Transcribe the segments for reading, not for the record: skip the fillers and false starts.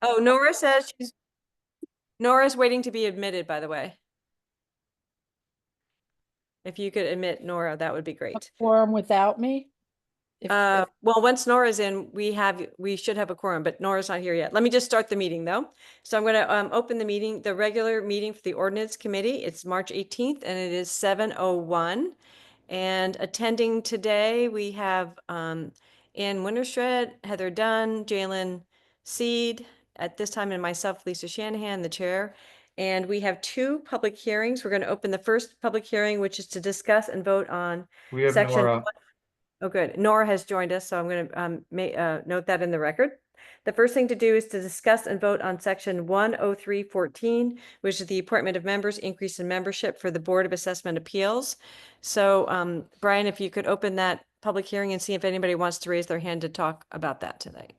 Oh, Nora says Nora's waiting to be admitted, by the way. If you could admit Nora, that would be great. Quorum without me? Well, once Nora's in, we should have a quorum, but Nora's not here yet. Let me just start the meeting though. So I'm going to open the meeting, the regular meeting for the Ordinance Committee. It's March 18th and it is 7:01. And attending today, we have Ann Winterstred, Heather Dunn, Jalen Seed, at this time, and myself, Lisa Shanahan, the chair. And we have two public hearings. We're going to open the first public hearing, which is to discuss and vote on We have section. Nora. Oh, good. Nora has joined us, so I'm going to note that in the record. The first thing to do is to discuss and vote on section 10314, which is the appointment of members, increase in membership for the Board of Assessment Appeals. So, Brian, if you could open that public hearing and see if anybody wants to raise their hand to talk about that tonight.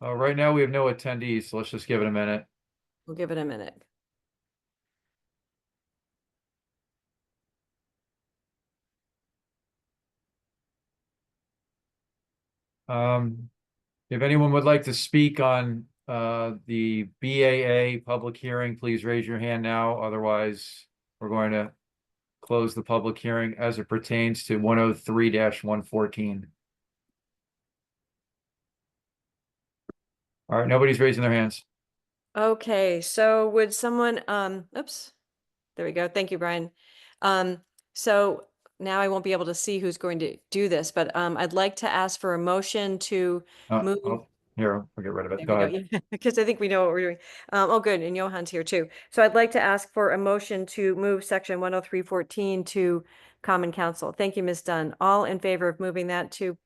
Right now we have no attendees, so let's just give it a minute. We'll give it a minute. If anyone would like to speak on the BAA public hearing, please raise your hand now. Otherwise, we're going to close the public hearing as it pertains to 103-114. All right, nobody's raising their hands. Okay, so would someone, oops, there we go. Thank you, Brian. So now I won't be able to see who's going to do this, but I'd like to ask for a motion to move. Here, I'll get rid of it. There Go we ahead. go. Because I think we know what we're doing. Oh, good. And Johan's here too. So I'd like to ask for a motion to move section 10314 to Common Council. Thank you, Ms. Dunn. All in favor of moving that to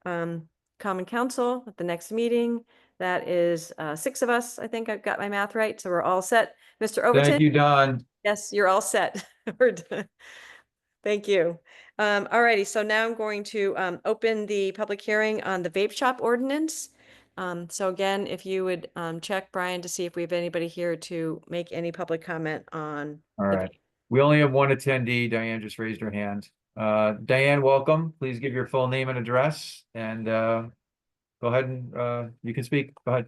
Common Council at the next meeting? That is 6 of us. I think I've got my math right. So we're all set. Mr. Overton? Thank you, Don. Yes, you're all set. We're done. Thank you. All righty. So now I'm going to open the public hearing on the vape shop ordinance. So again, if you would check Brian to see if we have anybody here to make any public comment on. All right. We only have one attendee. Diane just raised her hand. Diane, welcome. Please give your full name and address and go ahead and you can speak. Go ahead.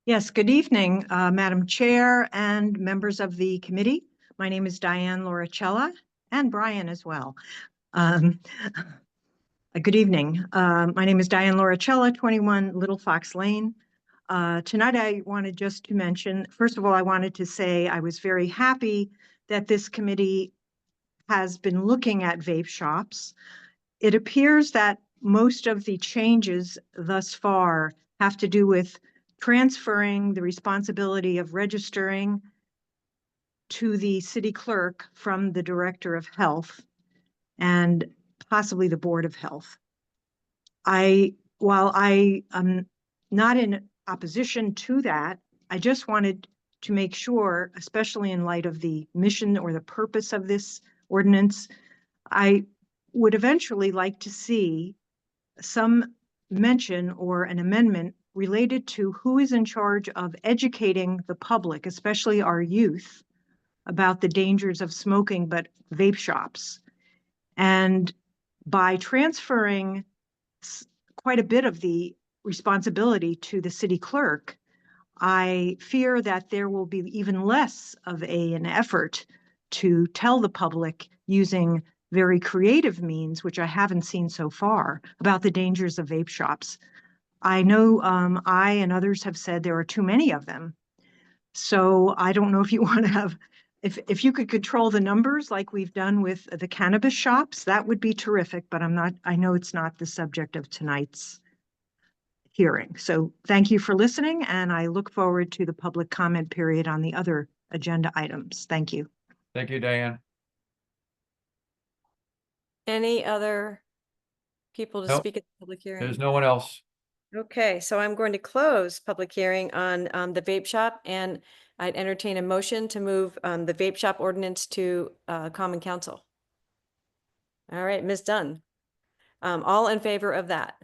Yes, good evening, Madam Chair and members of the committee. My name is Diane Loricella and Brian as well. Good evening. My name is Diane Loricella, 21 Little Fox Lane. Tonight I wanted just to mention, first of all, I wanted to say I was very happy that this committee has been looking at vape shops. It appears that most of the changes thus far have to do with transferring the responsibility of registering to the city clerk from the director of health and possibly the board of health. While I am not in opposition to that, I just wanted to make sure, especially in light of the mission or the purpose of this ordinance, I would eventually like to see some mention or an amendment related to who is in charge of educating the public, especially our youth, about the dangers of smoking, but vape shops. And by transferring quite a bit of the responsibility to the city clerk, I fear that there will be even less of an effort to tell the public using very creative means, which I haven't seen so far, about the dangers of vape shops. I know I and others have said there are too many of them. So I don't know if you want to have, if you could control the numbers like we've done with the cannabis shops, that would be terrific, but I know it's not the subject of tonight's hearing. So thank you for listening, and I look forward to the public comment period on the other agenda items. Thank you. Thank you, Diane. Any other people to speak at the public hearing? There's no one else. Okay, so I'm going to close public hearing on the vape shop, and I'd entertain a motion to move the vape shop ordinance to Common Council. All right, Ms. Dunn. All in favor of that?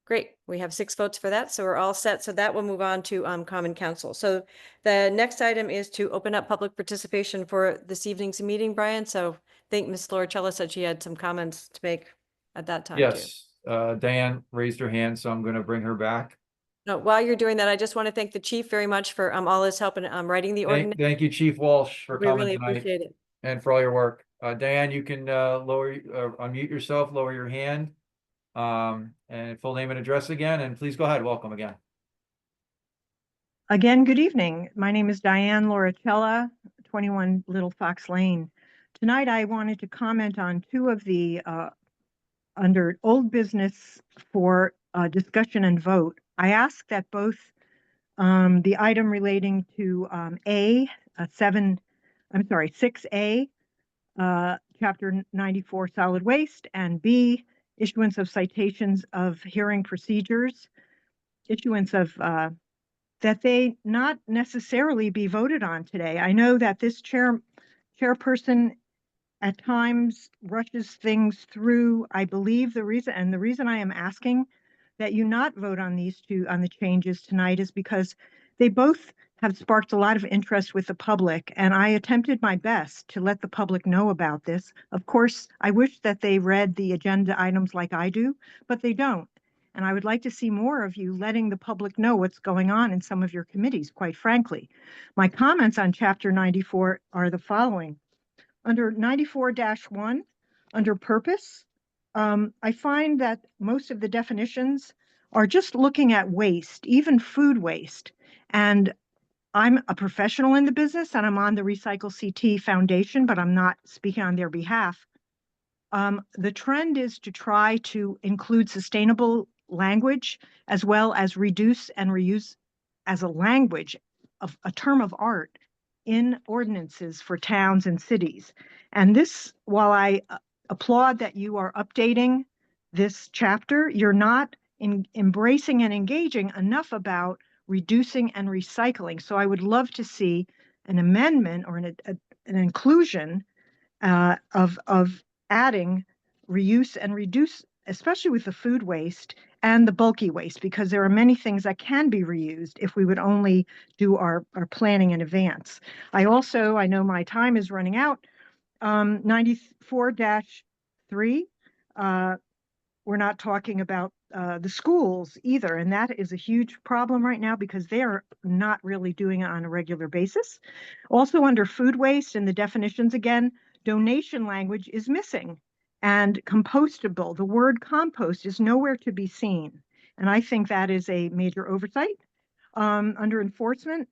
Great, we have 6 votes for that, so we're all set. So that will move on to Common Council. So the next item is to open up public participation for this evening's meeting, Brian. So I think Ms. Loricella said she had some comments to make at that time. Yes, Diane raised her hand, so I'm gonna bring her back. No, while you're doing that, I just want to thank the chief very much for all his help in writing the ordinance. Thank you, Chief Walsh, for We coming really tonight appreciate it. and for all your work. Diane, you can unmute yourself, lower your hand. And full name and address again, and please go ahead. Welcome again. Again, good evening. My name is Diane Loricella, 21 Little Fox Lane. Tonight, I wanted to comment on two of the under old business for discussion and vote. I ask that both the item relating to 6A, Chapter 94 Solid Waste, and B, issuance of citations of hearing procedures, issuance of that they not necessarily be voted on today. I know that this chairperson at times rushes things through. I believe the reason I am asking that you not vote on the changes tonight is because they both have sparked a lot of interest with the public, and I attempted my best to let the public know about this. Of course, I wish that they read the agenda items like I do, but they don't. And I would like to see more of you letting the public know what's going on in some of your committees, quite frankly. My comments on Chapter 94 are the following. Under 94-1, under purpose, I find that most of the definitions are just looking at waste, even food waste. And I'm a professional in the business and I'm on the Recycle CT Foundation, but I'm not speaking on their behalf. The trend is to try to include sustainable language as well as reduce and reuse as a language of a term of art in ordinances for towns and cities. And this, while I applaud that you are updating this chapter, you're not embracing and engaging enough about reducing and recycling. So I would love to see an amendment or an inclusion of adding reuse and reduce, especially with the food waste and the bulky waste, because there are many things that can be reused if we would only do our planning in advance. I know my time is running out. 94-3, we're not talking about the schools either, and that is a huge problem right now because they are not really doing it on a regular basis. Also under food waste and the definitions again, donation language is missing, and compostable, the word compost is nowhere to be seen. And I think that is a major oversight. Under enforcement,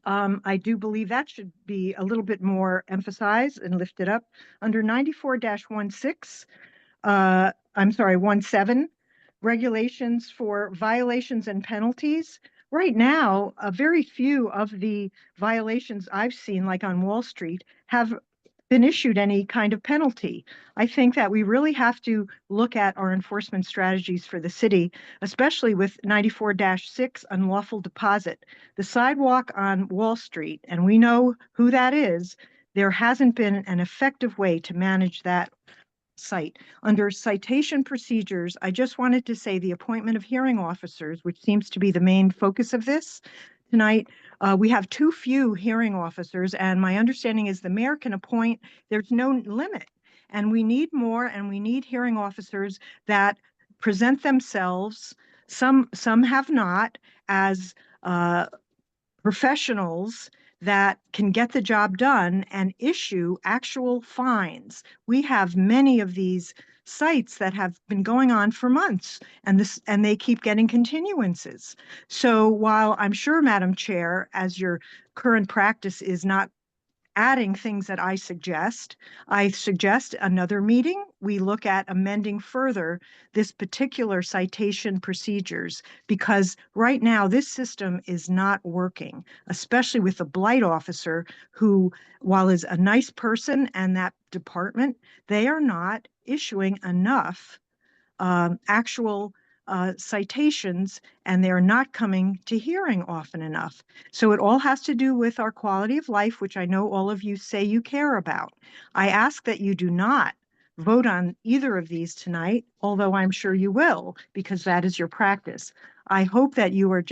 I do believe that should be a little bit more emphasized and lifted up. Under 94-16, 17, regulations for violations and penalties. Right now, very few of the violations I've seen, like on Wall Street, have been issued any kind of penalty. I think that we really have to look at our enforcement strategies for the city, especially with 94-6 unlawful deposit. The sidewalk on Wall Street, and we know who that is, there hasn't been an effective way to manage that site. Under citation procedures, I just wanted to say the appointment of hearing officers, which seems to be the main focus of this tonight. We have too few hearing officers, and my understanding is the mayor can appoint, there's no limit. And we need more, and we need hearing officers that present themselves, some have not, as professionals that can get the job done and issue actual fines. We have many of these sites that have been going on for months, and they keep getting continuances. So while I'm sure, Madam Chair, as your current practice is not adding things that I suggest another meeting. We look at amending further this particular citation procedures, because right now this system is not working, especially with the blight officer who, while is a nice person and that department, they are not issuing enough actual citations, and they're not coming to hearing often enough. So it all has to do with our quality of life, which I know all of you say you care about. I ask that you do not vote on either of these tonight, although I'm sure you will, because that is your practice. I hope that you are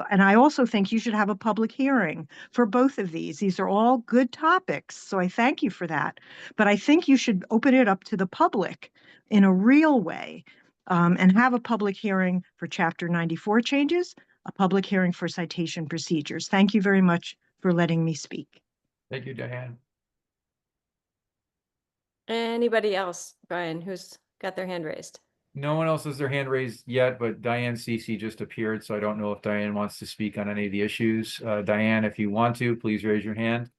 and I also think you should have a public hearing for both of these. These are all good topics, so I thank you for that. But I think you should open it up to the public in a real way. and have a public hearing for Chapter 94 changes, a public hearing for citation procedures. Thank you very much for letting me speak. Thank you, Diane. Anybody else, Brian, who's got their hand raised? No one else has their hand raised yet, but Diane Cece just appeared, so I don't know if Diane wants to speak on any of the issues. Diane, if you want to, please raise your hand.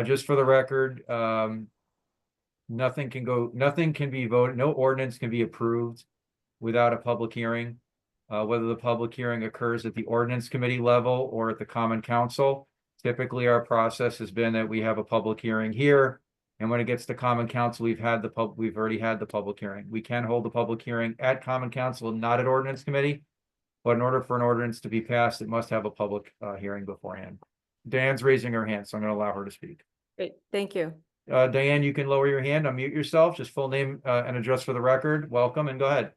Just for the record, nothing can be voted, no ordinance can be approved without a public hearing. Whether the public hearing occurs at the Ordinance Committee level or at the Common Council. Typically, our process has been that we have a public hearing here. And when it gets to Common Council, we've already had the public hearing. We can hold the public hearing at Common Council, not at Ordinance Committee. But in order for an ordinance to be passed, it must have a public hearing beforehand. Diane's raising her hand, so I'm going to allow her to speak. Great, thank you. Diane, you can lower your hand, unmute yourself, just full name and address for the record. Welcome and go ahead.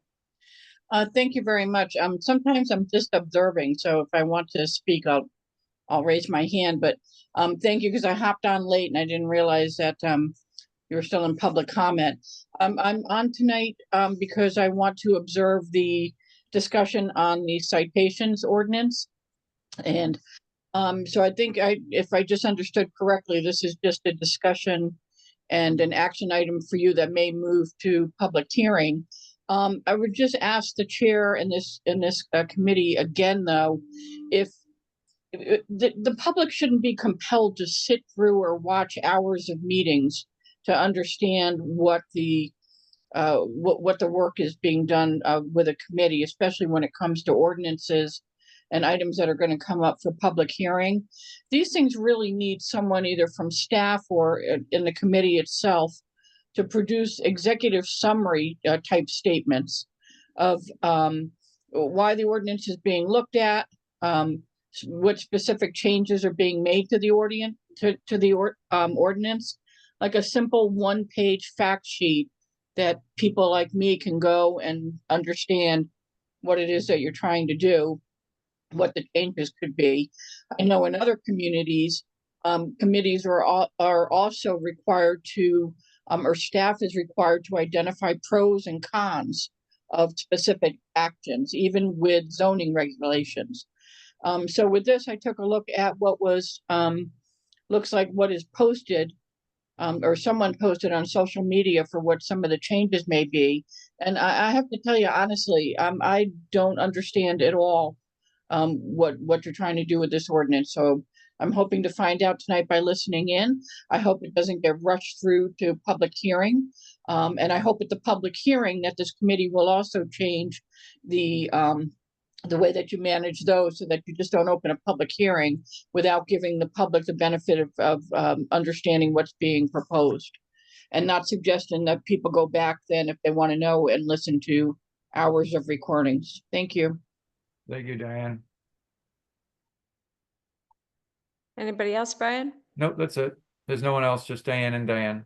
Thank you very much. Sometimes I'm just observing, so if I want to speak, I'll raise my hand. But thank you, because I hopped on late and I didn't realize that you were still in public comment. I'm on tonight because I want to observe the discussion on the citations ordinance, and so I think if I just understood correctly, this is just a discussion and an action item for you that may move to public hearing. I would just ask the chair in this committee again, though, if the public shouldn't be compelled to sit through or watch hours of meetings to understand what the work is being done with a committee, especially when it comes to ordinances and items that are going to come up for public hearing. These things really need someone either from staff or in the committee itself to produce executive summary type statements of why the ordinance is being looked at, what specific changes are being made to the ordinance, like a simple one-page fact sheet that people like me can go and understand what it is that you're trying to do, what the changes could be. I know in other communities, committees are also required to or staff is required to identify pros and cons of specific actions, even with zoning regulations. So with this, I took a look at what was, looks like what is posted, or someone posted on social media for what some of the changes may be. And I have to tell you, honestly, I don't understand at all what you're trying to do with this ordinance. So I'm hoping to find out tonight by listening in. I hope it doesn't get rushed through to public hearing. And I hope at the public hearing that this committee will also change the way that you manage those, so that you just don't open a public hearing without giving the public the benefit of understanding what's being proposed, and not suggesting that people go back then if they want to know and listen to hours of recordings. Thank you. Thank you, Diane. Anybody else, Brian? Nope, that's it. There's no one else, just Diane and Diane.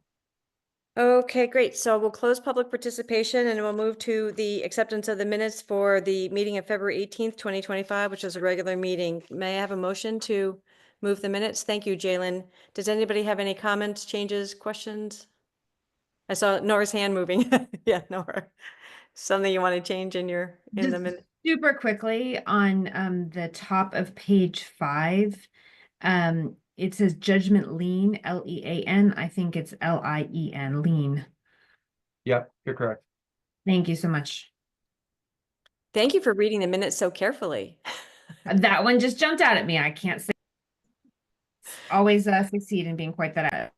Okay, great. So we'll close public participation and we'll move to the acceptance of the minutes for the meeting of February 18th, 2025, which is a regular meeting. May I have a motion to move the minutes? Thank you, Jalen. Does anybody have any comments, changes, questions? I saw Nora's hand moving. Yeah, Nora. Something you want to change in the minute? Super quickly on the top of page 5, it says judgment lien, L-E-A-N. I think it's L-I-E-N, lien. Yep, you're correct. Thank you so much. Thank you for reading the minutes so carefully. That one just jumped out at me. I can't say. Always succeed in being quite that.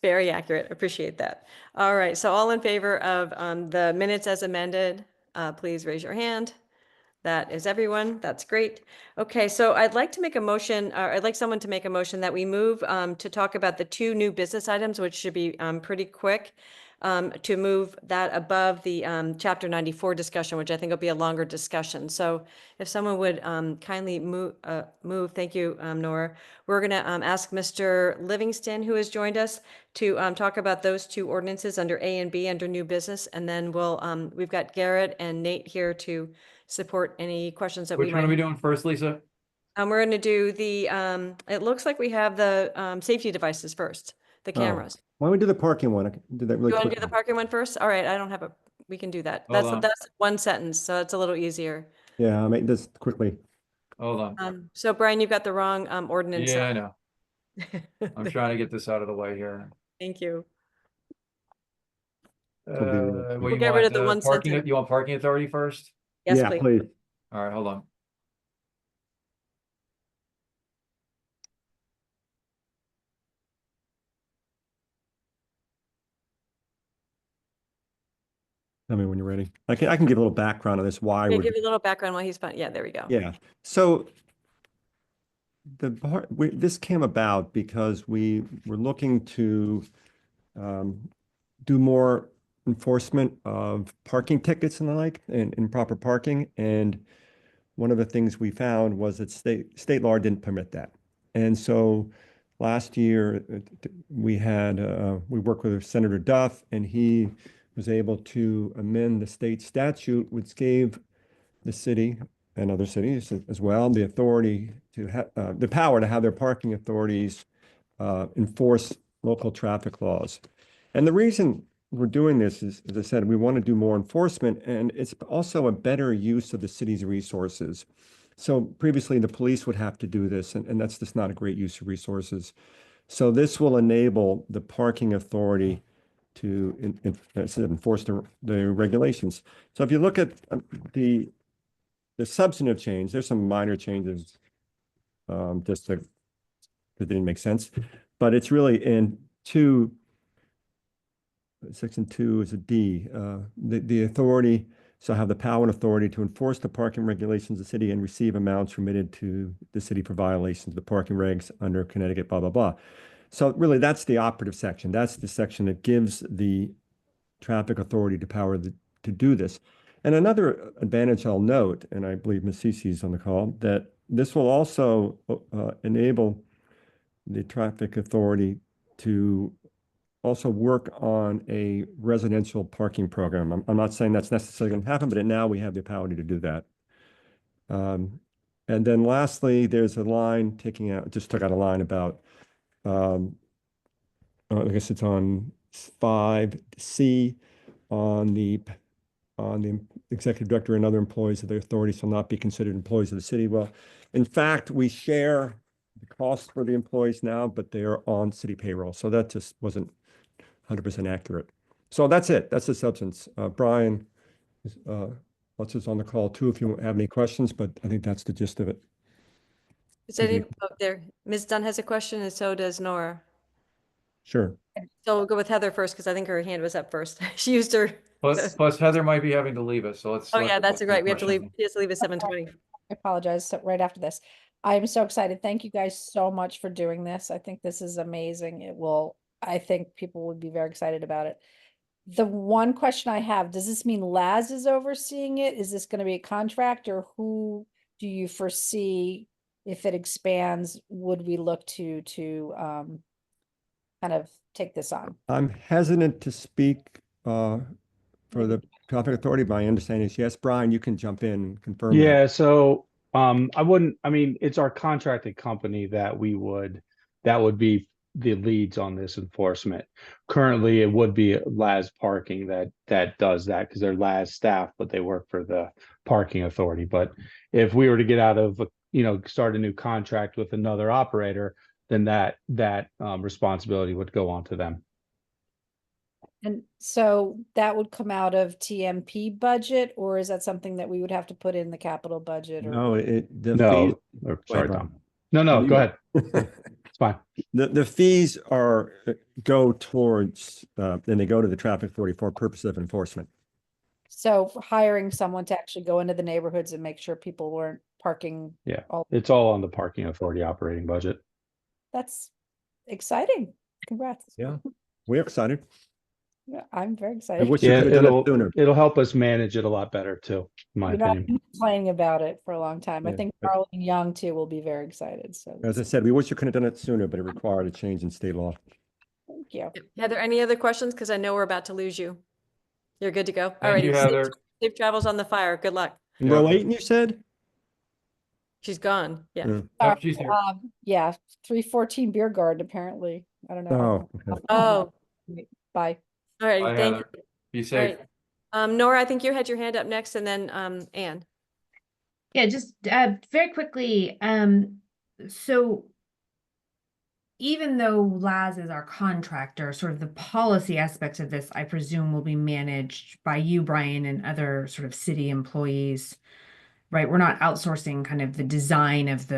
Very accurate. Appreciate that. All right. So all in favor of the minutes as amended, please raise your hand. That is everyone. That's great. Okay, so I'd like to make a motion, or I'd like someone to make a motion that we move to talk about the 2 new business items, which should be pretty quick, to move that above the Chapter 94 discussion, which I think will be a longer discussion. So if someone would kindly move, thank you, Nora. We're going to ask Mr. Livingston, who has joined us, to talk about those 2 ordinances under A and B under new business, and then we've got Garrett and Nate here to support any questions that we Which might. one are we doing first, Lisa? We're going to do the, it looks like we have the safety devices first, the cameras. Why don't we do the parking one? I can do that really You want to quick. do the parking one first? All right, I don't have We can do that. Hold on. That's one sentence, so it's a little easier. Yeah, I'll make this quickly. Hold on. So Brian, you've got the wrong ordinance. Yeah, I know. I'm trying to get this out of the way here. Thank you. Could be real. What We'll you get rid of want, the one parking, sentence. you want parking authority first? Yes, Yeah, please. All right, hold on. Tell me when you're ready. I can give a little background on this, why Yeah, we're, give you a little background while he's fine. Yeah, there we go. yeah. So this came about because we were looking to do more enforcement of parking tickets and the like, and improper parking. And one of the things we found was that state law didn't permit that. And so last year we worked with Senator Duff, and he was able to amend the state statute, which gave the city and other cities as well the authority to have the power to have their parking authorities enforce local traffic laws. And the reason we're doing this is, as I said, we want to do more enforcement, and it's also a better use of the city's resources. So previously, the police would have to do this, and that's just not a great use of resources. So this will enable the parking authority to enforce the regulations. So if you look at the substantive change, there's some minor changes just that didn't make sense, but it's really in Section 2 is a D. The authority shall have the power and authority to enforce the parking regulations of the city and receive amounts remitted to the city for violations of the parking regs under Connecticut, blah, blah, blah. So really, that's the operative section. That's the section that gives the traffic authority the power to do this. And another advantage I'll note, and I believe Ms. Cece is on the call, that this will also enable the traffic authority to also work on a residential parking program. I'm not saying that's necessarily going to happen, but now we have the power to do that. And then lastly, there's a line just took out a line about, I guess it's on 5C on the executive director and other employees of the authority shall not be considered employees of the city. Well, in fact, we share the costs for the employees now, but they are on city payroll. So that just wasn't 100% accurate. So that's it. That's the substance. Brian, what's on the call too, if you have any questions, but I think that's the gist of it. Is there there? Ms. Dunn has a question, and so does Nora. Sure. So we'll go with Heather first, because I think her hand was up first. She used her. Plus Heather might be having to leave us, so let's. Oh, yeah, that's let's right. We have to leave. question. She has to leave at 7:20. I apologize. So right after this, I'm so excited. Thank you guys so much for doing this. I think this is amazing. I think people would be very excited about it. The one question I have, does this mean Laz is overseeing it? Is this going to be a contract, or who do you foresee if it expands? Would we look to kind of take this on? I'm hesitant to speak for the traffic authority. My understanding is yes. Brian, you can jump in and confirm that. Yeah, so I mean, it's our contracted company that would be the leads on this enforcement. Currently, it would be Laz Parking that does that, because they're Laz staff, but they work for the parking authority. But if we were to get out of, start a new contract with another operator, then that responsibility would go on to them. And so that would come out of TMP budget, or is that something that we would have to put in the capital budget? Or No, No, sorry, Brian. Tom. No, go ahead. It's fine. The fees go towards, and they go to the traffic authority for purposes of enforcement. So for hiring someone to actually go into the neighborhoods and make sure people weren't parking. Yeah, all it's all on the parking authority operating budget. That's exciting. Congrats. Yeah, we're excited. Yeah, I'm very I excited. wish you Yeah, could have done it sooner. it'll help us manage it a lot better too, in my We've not opinion. been complaining about it for a long time. I Yeah, think but- Carl and Young too will be very excited. So As I said, we wish you could have done it sooner, but it required a change in state law. thank you. Heather, any other questions? Because I know we're about to lose you. You're good to go. All Thank right. you, Heather. Safe travels on the fire. Good luck. Row 8, you said? She's gone. Yeah. Yeah. Oh, she's here. Yeah, 314 Beer Garden apparently. I don't know. Oh, okay. Oh, Bye. all right. Bye, Thank Heather. you. Be All safe. right. Nora, I think you had your hand up next, and then Anne. Yeah, just very quickly, so even though Laz is our contractor, sort of the policy aspects of this, I presume, will be managed by you, Brian, and other sort of city employees, right? We're not outsourcing kind of the design of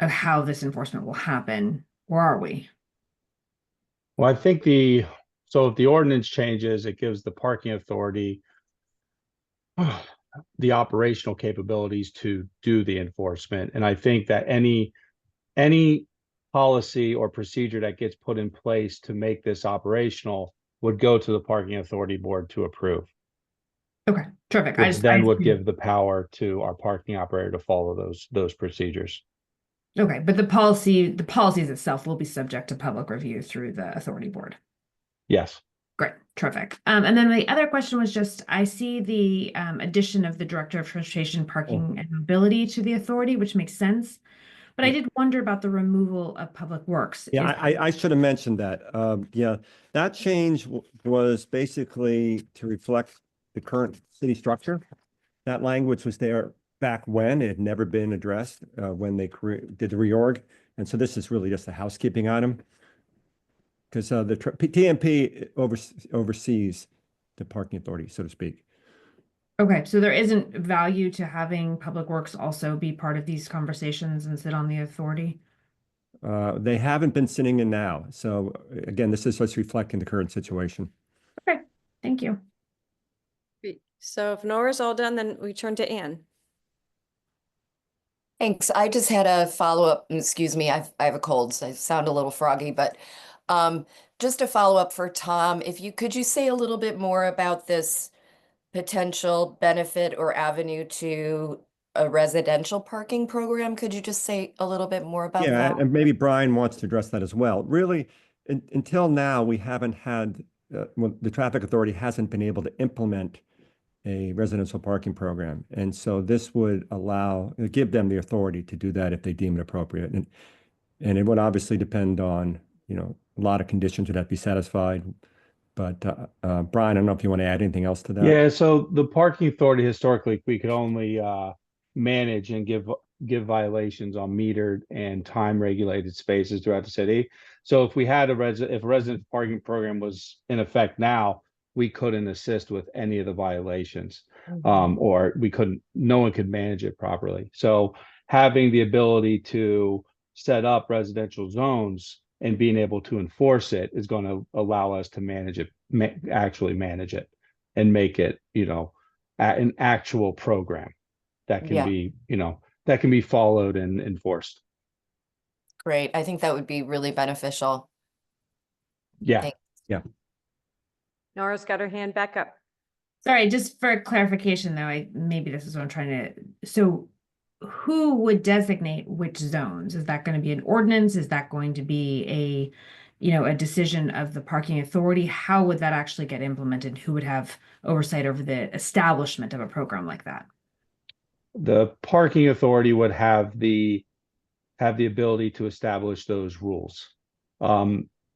how this enforcement will happen, or are we? Well, I think so if the ordinance changes, it gives the parking authority the operational capabilities to do the enforcement. And I think that any policy or procedure that gets put in place to make this operational would go to the parking authority board to approve, Okay, terrific. which then would give the power to our parking operator to follow those procedures. Okay, but the policies itself will be subject to public review through the authority board. Yes. Great, terrific. And then the other question was just, I see the addition of the Director of Transportation, Parking and Mobility to the authority, which makes sense. But I did wonder about the removal of Public Works. Yeah, I should have mentioned that. Yeah, that change was basically to reflect the current city structure. That language was there back when it had never been addressed when they did the reorg. And so this is really just a housekeeping item. Because the TMP oversees the parking authority, so to speak. Okay, so there isn't value to having Public Works also be part of these conversations and sit on the authority? They haven't been sitting in now. So again, this is what's reflecting the current situation. Okay, thank you. So if Nora's all done, then we turn to Anne. Thanks. I just had a follow-up. Excuse me, I have a cold, so I sound a little froggy, but just a follow-up for Tom. Could you say a little bit more about this potential benefit or avenue to a residential parking program? Could you just say a little bit more about that? Yeah, and maybe Brian wants to address that as well. Really, until now, we haven't had, the traffic authority hasn't been able to implement a residential parking program. And so this would give them the authority to do that if they deem it appropriate. And it would obviously depend on, a lot of conditions would have to be satisfied. But Brian, I don't know if you want to add anything else to that. Yeah, so the parking authority historically, we could only manage and give violations on metered and time regulated spaces throughout the city. So if we had if a resident parking program was in effect now, we couldn't assist with any of the violations, or no one could manage it properly. So having the ability to set up residential zones and being able to enforce it is going to allow us to manage it, actually manage it, and make it, an actual program that can be, that can be followed and enforced. Great. I think that would be really beneficial. Yeah. Thanks. Yeah. Nora's got her hand back up. Sorry, just for clarification though, maybe this is what I'm trying to, so who would designate which zones? Is that going to be an ordinance? Is that going to be a decision of the parking authority? How would that actually get implemented? Who would have oversight over the establishment of a program like that? The parking authority would have the ability to establish those rules.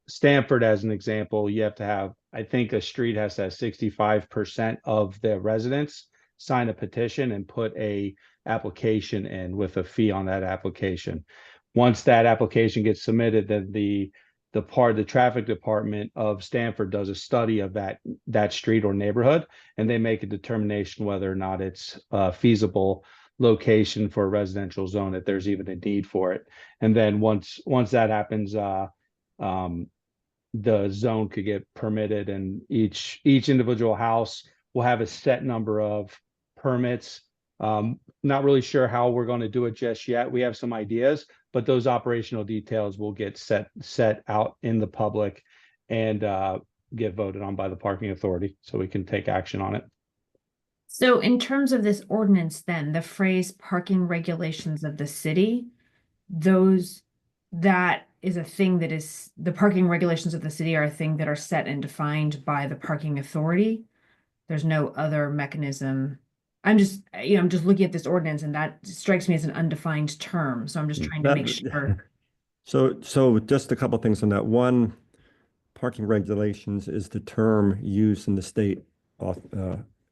Stanford, as an example, you have to have, I think a street has to have 65% of the residents sign a petition and put a application in with a fee on that application. Once that application gets submitted, then the traffic department of Stanford does a study of that street or neighborhood, and they make a determination whether or not it's a feasible location for a residential zone, if there's even a need for it. And then once that happens, the zone could get permitted, and each individual house will have a set number of permits. Not really sure how we're going to do it just yet. We have some ideas, but those operational details will get set out in the public and get voted on by the parking authority, so we can take action on it. So in terms of this ordinance, then the phrase parking regulations of the city, that is a thing that is, the parking regulations of the city are a thing that are set and defined by the parking authority. There's no other mechanism. I'm just looking at this ordinance, and that strikes me as an undefined term. So I'm just trying to make sure. So just a couple of things on that. One, parking regulations is the term used in the state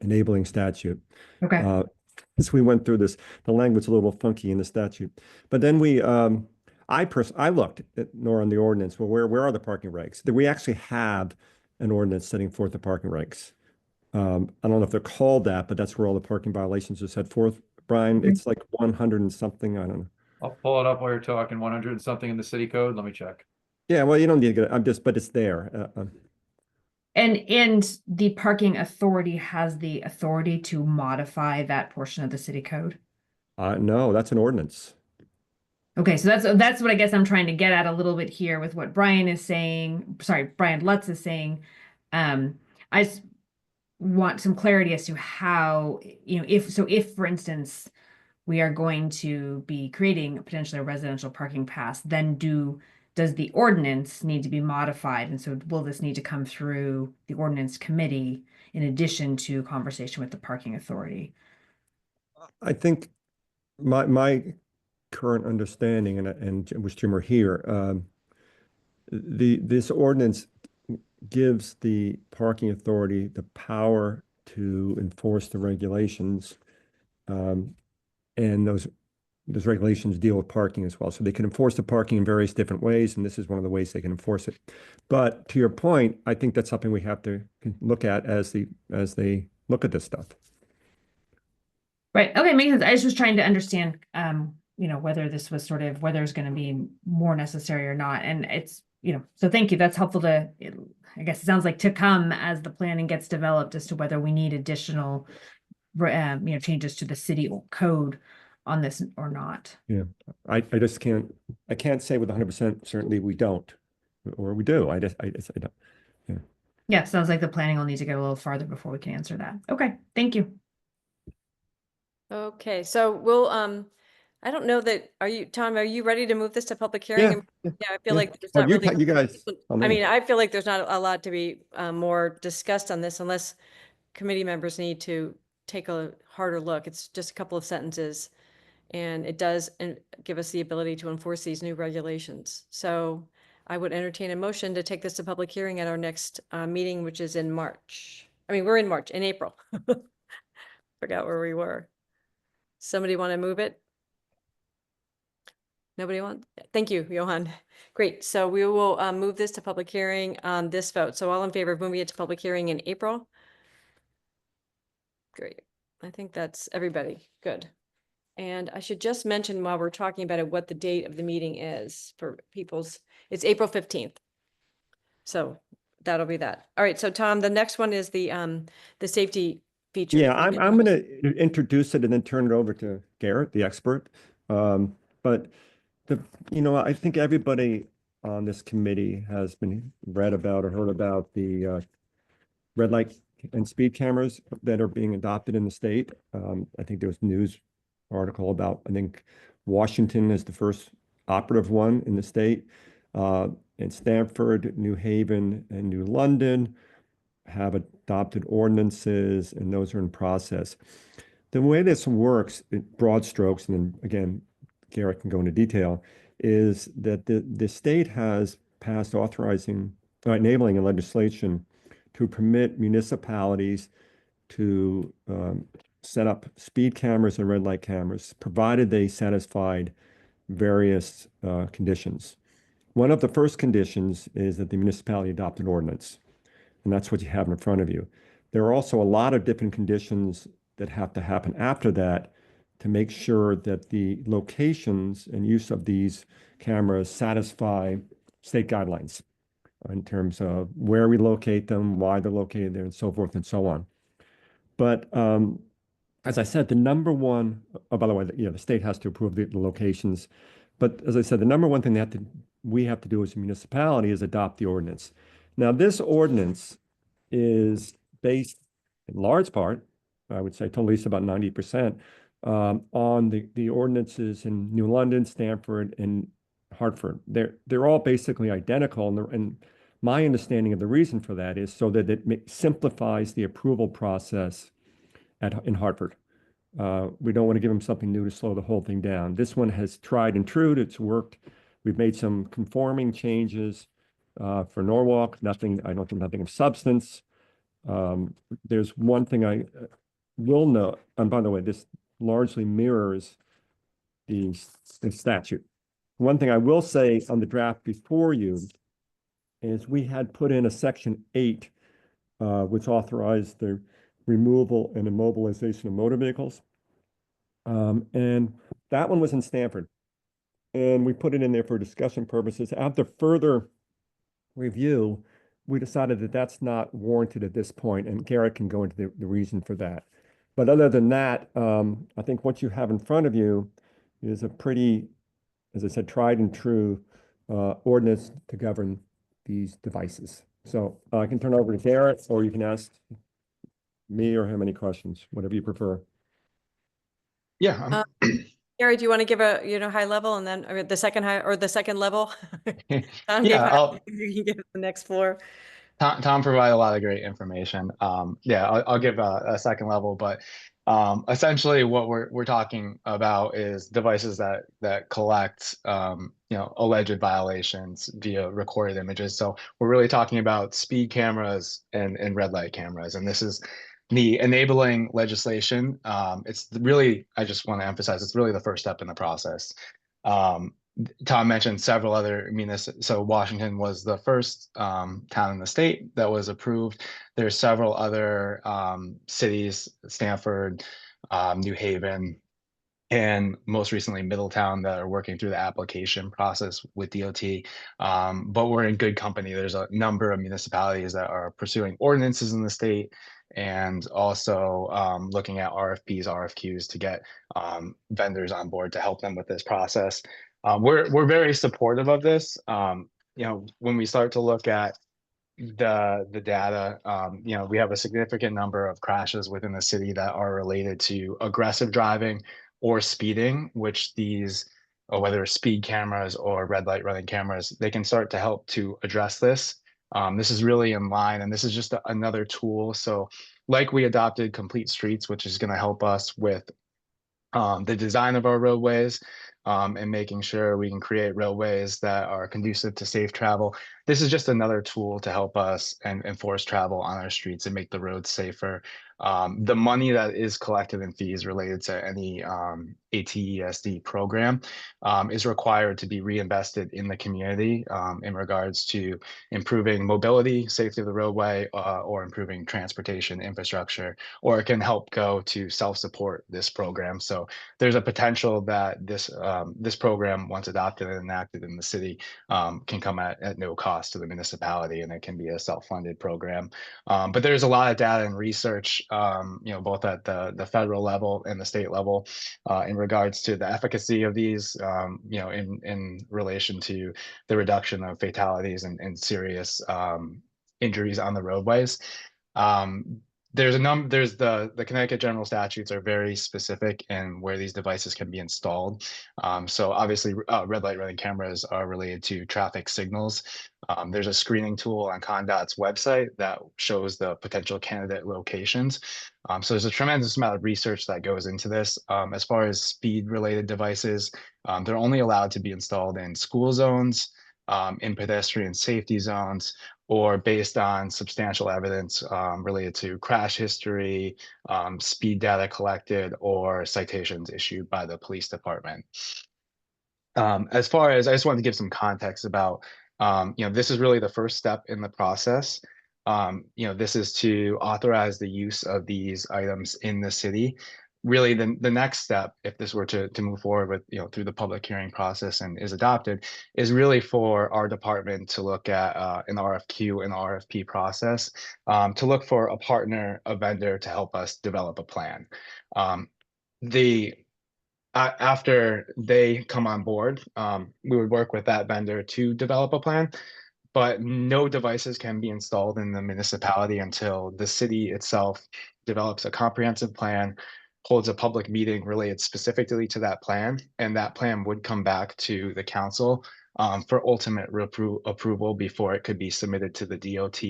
enabling statute. Okay. As we went through this, the language a little funky in the statute. But then I looked at Nora on the ordinance. Well, where are the parking regs? That we actually have an ordinance setting forth the parking regs. I don't know if they're called that, but that's where all the parking violations are set forth. Brian, it's like 100 and something. I don't know. I'll pull it up while you're talking. 100 and something in the city code. Let me check. Yeah, well, you don't need to get. But it's there. And the parking authority has the authority to modify that portion of the city code. No, that's an ordinance. Okay, so that's what I guess I'm trying to get at a little bit here with what Brian is saying. Sorry, Brian Lutz is saying. I want some clarity as to how, if for instance, we are going to be creating potentially a residential parking pass, then does the ordinance need to be modified? And so will this need to come through the ordinance committee in addition to conversation with the parking authority? I think my current understanding, and wish Jim were here, this ordinance gives the parking authority the power to enforce the regulations, and those regulations deal with parking as well. So they can enforce the parking in various different ways, and this is one of the ways they can enforce it. But to your point, I think that's something we have to look at as they look at this stuff. Right. Okay, makes sense. I just was trying to understand, whether this was whether it's going to be more necessary or not. And it's, so thank you. That's helpful I guess it sounds like to come as the planning gets developed as to whether we need additional, changes to the city code on this or not. Yeah, I can't say with 100% certainty we don't, or we do. I don't. Yeah. Yeah, sounds like the planning will need to get a little farther before we can answer that. Okay, thank you. Okay, so we'll, I don't know that, Tom, are you ready to move this to public hearing? Yeah, I feel like there's Well, not really. you guys. I mean, I feel like there's not a lot to be more discussed on this unless committee members need to take a harder look. It's just a couple of sentences. And it does give us the ability to enforce these new regulations. So I would entertain a motion to take this to public hearing at our next meeting, which is in March. I mean, we're in March, in April. Forgot where we were. Somebody want to move it? Nobody want? Thank you, Johan. Great. So we will move this to public hearing on this vote. So all in favor of moving it to public hearing in April? Great. I think that's everybody. Good. And I should just mention while we're talking about it, what the date of the meeting is for it's April 15th. So that'll be that. All right. So Tom, the next one is the safety feature. Yeah, I'm going to introduce it and then turn it over to Garrett, the expert. But I think everybody on this committee has been read about or heard about the red light and speed cameras that are being adopted in the state. I think there was news article about, I think Washington is the first operative one in the state. And Stamford, New Haven, and New London have adopted ordinances, and those are in process. The way this works, in broad strokes, and then again, Garrett can go into detail, is that the state has passed enabling legislation to permit municipalities to set up speed cameras and red light cameras, provided they satisfied various conditions. One of the first conditions is that the municipality adopt an ordinance, and that's what you have in front of you. There are also a lot of different conditions that have to happen after that to make sure that the locations and use of these cameras satisfy state guidelines in terms of where we locate them, why they're located there, and so forth and so on. But as I said, the number one, by the way, the state has to approve the locations. But as I said, the number one thing we have to do as a municipality is adopt the ordinance. Now, this ordinance is based in large part, I would say to at least about 90%, on the ordinances in New London, Stamford, and Hartford. They're all basically identical, and my understanding of the reason for that is so that it simplifies the approval process in Hartford. We don't want to give them something new to slow the whole thing down. This one has tried and true. It's worked. We've made some conforming changes for Norwalk. I don't think nothing of substance. There's one thing I will note, and by the way, this largely mirrors the statute. One thing I will say on the draft before you is we had put in a section 8, which authorized the removal and immobilization of motor vehicles. And that one was in Stanford. And we put it in there for discussion purposes. After further review, we decided that that's not warranted at this point, and Garrett can go into the reason for that. But other than that, I think what you have in front of you is a pretty, as I said, tried and true ordinance to govern these devices. So I can turn over to Garrett, or you can ask me or him any questions, whatever you prefer. Yeah. Gary, do you want to give a, high level and then, or the second high, or the second level? Yeah, You can give the next floor. Tom provided a lot of great information. Yeah, I'll give a second level, but essentially what we're talking about is devices that collect alleged violations via recorded images. So we're really talking about speed cameras and red light cameras, and this is the enabling legislation. It's really, I just want to emphasize, it's really the first step in the process. Tom mentioned several other municipalities. So Washington was the first town in the state that was approved. There's several other cities, Stanford, New Haven, and most recently Middletown, that are working through the application process with DOT. But we're in good company. There's a number of municipalities that are pursuing ordinances in the state, and also looking at RFPs, RFQs to get vendors on board to help them with this process. We're very supportive of this. When we start to look at the data, we have a significant number of crashes within the city that are related to aggressive driving or speeding, which these, or whether it's speed cameras or red light running cameras, they can start to help to address this. This is really in line, and this is just another tool. So like we adopted Complete Streets, which is going to help us with the design of our roadways, and making sure we can create roadways that are conducive to safe travel. This is just another tool to help us and enforce travel on our streets and make the roads safer. The money that is collected in fees related to any ATESD program is required to be reinvested in the community in regards to improving mobility, safety of the roadway, or improving transportation infrastructure, or it can help go to self-support this program. So there's a potential that this program, once adopted and enacted in the city, can come at no cost to the municipality, and it can be a self-funded program. But there's a lot of data and research, both at the federal level and the state level, in regards to the efficacy of these, in relation to the reduction of fatalities and serious injuries on the roadways. There's the Connecticut general statutes are very specific in where these devices can be installed. So obviously red light running cameras are related to traffic signals. There's a screening tool on ConnDOT's website that shows the potential candidate locations. So there's a tremendous amount of research that goes into this. As far as speed related devices, they're only allowed to be installed in school zones, in pedestrian safety zones, or based on substantial evidence related to crash history, speed data collected, or citations issued by the police department. As far as, I just wanted to give some context about, this is really the first step in the process. This is to authorize the use of these items in the city. Really, the next step, if this were to move forward with, through the public hearing process and is adopted, is really for our department to look at an RFQ and RFP process, to look for a partner, a vendor to help us develop a plan. After they come on board, we would work with that vendor to develop a plan, but no devices can be installed in the municipality until the city itself develops a comprehensive plan, holds a public meeting related specifically to that plan, and that plan would come back to the council for ultimate approval before it could be submitted to the DOT.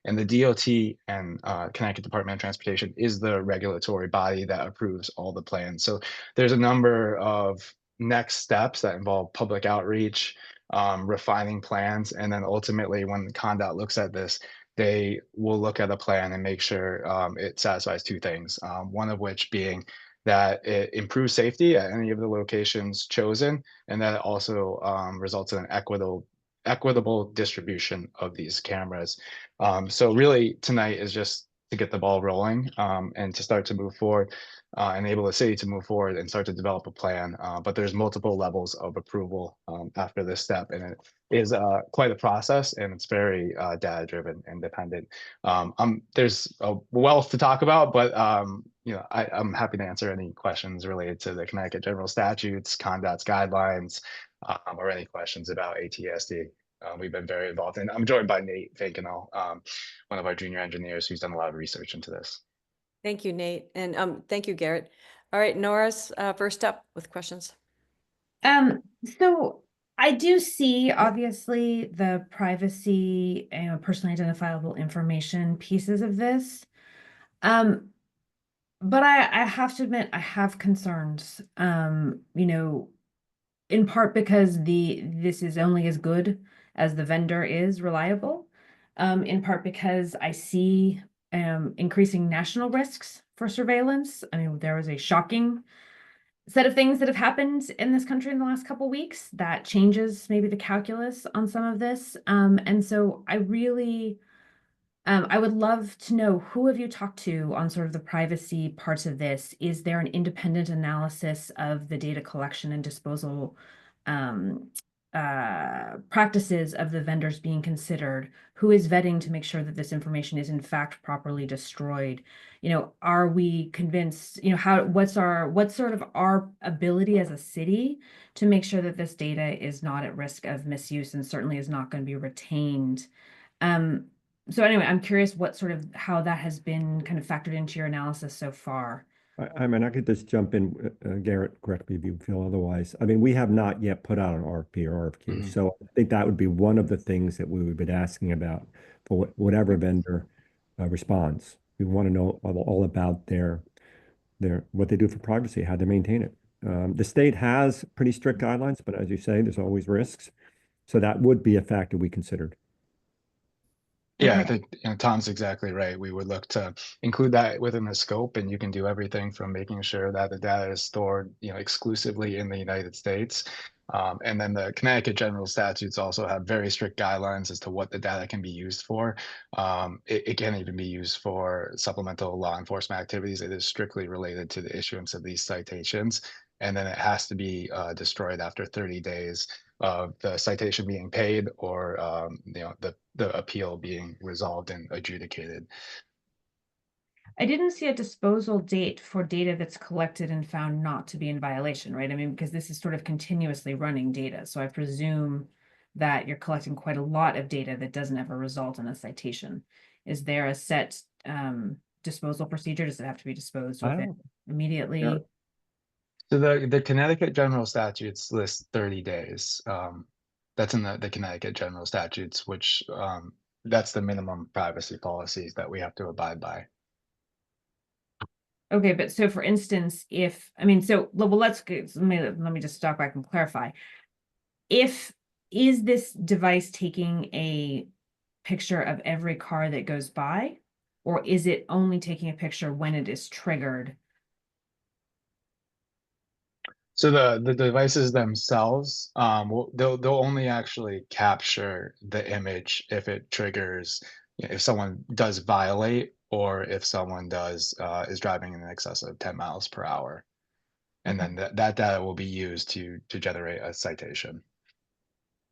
And the DOT and Connecticut Department of Transportation is the regulatory body that approves all the plans. So there's a number of next steps that involve public outreach, refining plans, and then ultimately when ConnDOT looks at this, they will look at a plan and make sure it satisfies two things. One of which being that it improves safety at any of the locations chosen, and that it also results in an equitable distribution of these cameras. So really tonight is just to get the ball rolling and to start to move forward, enable the city to move forward and start to develop a plan. But there's multiple levels of approval after this step, and it is quite a process, and it's very data driven and dependent. There's a wealth to talk about, but you know, I'm happy to answer any questions related to the Connecticut General Statutes, CONDOT's guidelines, or any questions about ATSD. We've been very involved, and I'm joined by Nate Fankenel, one of our junior engineers who's done a lot of research into this. Thank you, Nate. And thank you, Garrett. All right, Nora's first up with questions. So I do see obviously the privacy and personally identifiable information pieces of this. But I have to admit I have concerns. You know, in part because this is only as good as the vendor is reliable. In part because I see increasing national risks for surveillance. I mean, there was a shocking set of things that have happened in this country in the last couple of weeks that changes maybe the calculus on some of this. And so I really, I would love to know, who have you talked to on sort of the privacy parts of this? Is there an independent analysis of the data collection and disposal practices of the vendors being considered? Who is vetting to make sure that this information is in fact properly destroyed? You know, are we convinced, you know, what's sort of our ability as a city to make sure that this data is not at risk of misuse and certainly is not going to be retained? So anyway, I'm curious how that has been kind of factored into your analysis so far. I mean, I could just jump in, Garrett, correct me if you feel otherwise. I mean, we have not yet put out an RFP or RFQ. So I think that would be one of the things that we would be asking about for whatever vendor responds. We want to know all about what they do for privacy, how they maintain it. The state has pretty strict guidelines, but as you say, there's always risks. So that would be a factor we considered. Yeah, I Okay. think Tom's exactly right. We would look to include that within the scope, and you can do everything from making sure that the data is stored, exclusively in the United States. And then the Connecticut General Statutes also have very strict guidelines as to what the data can be used for. It can't even be used for supplemental law enforcement activities. It is strictly related to the issuance of these citations. And then it has to be destroyed after 30 days of the citation being paid, or the appeal being resolved and adjudicated. I didn't see a disposal date for data that's collected and found not to be in violation, right? I mean, because this is sort of continuously running data. So I presume that you're collecting quite a lot of data that doesn't ever result in a citation. Is there a set disposal procedure? Does it have to be disposed I with it don't- immediately? Yeah. So the Connecticut General Statutes list 30 days. That's in the Connecticut General Statutes, which that's the minimum privacy policies that we have to abide by. Okay, but so for instance, let me just stop back and clarify. Is this device taking a picture of every car that goes by, or is it only taking a picture when it is triggered? So the devices themselves, they'll only actually capture the image if it triggers, if someone does violate, or if someone is driving in excess of 10 miles per hour. And then that data will be used to generate a citation.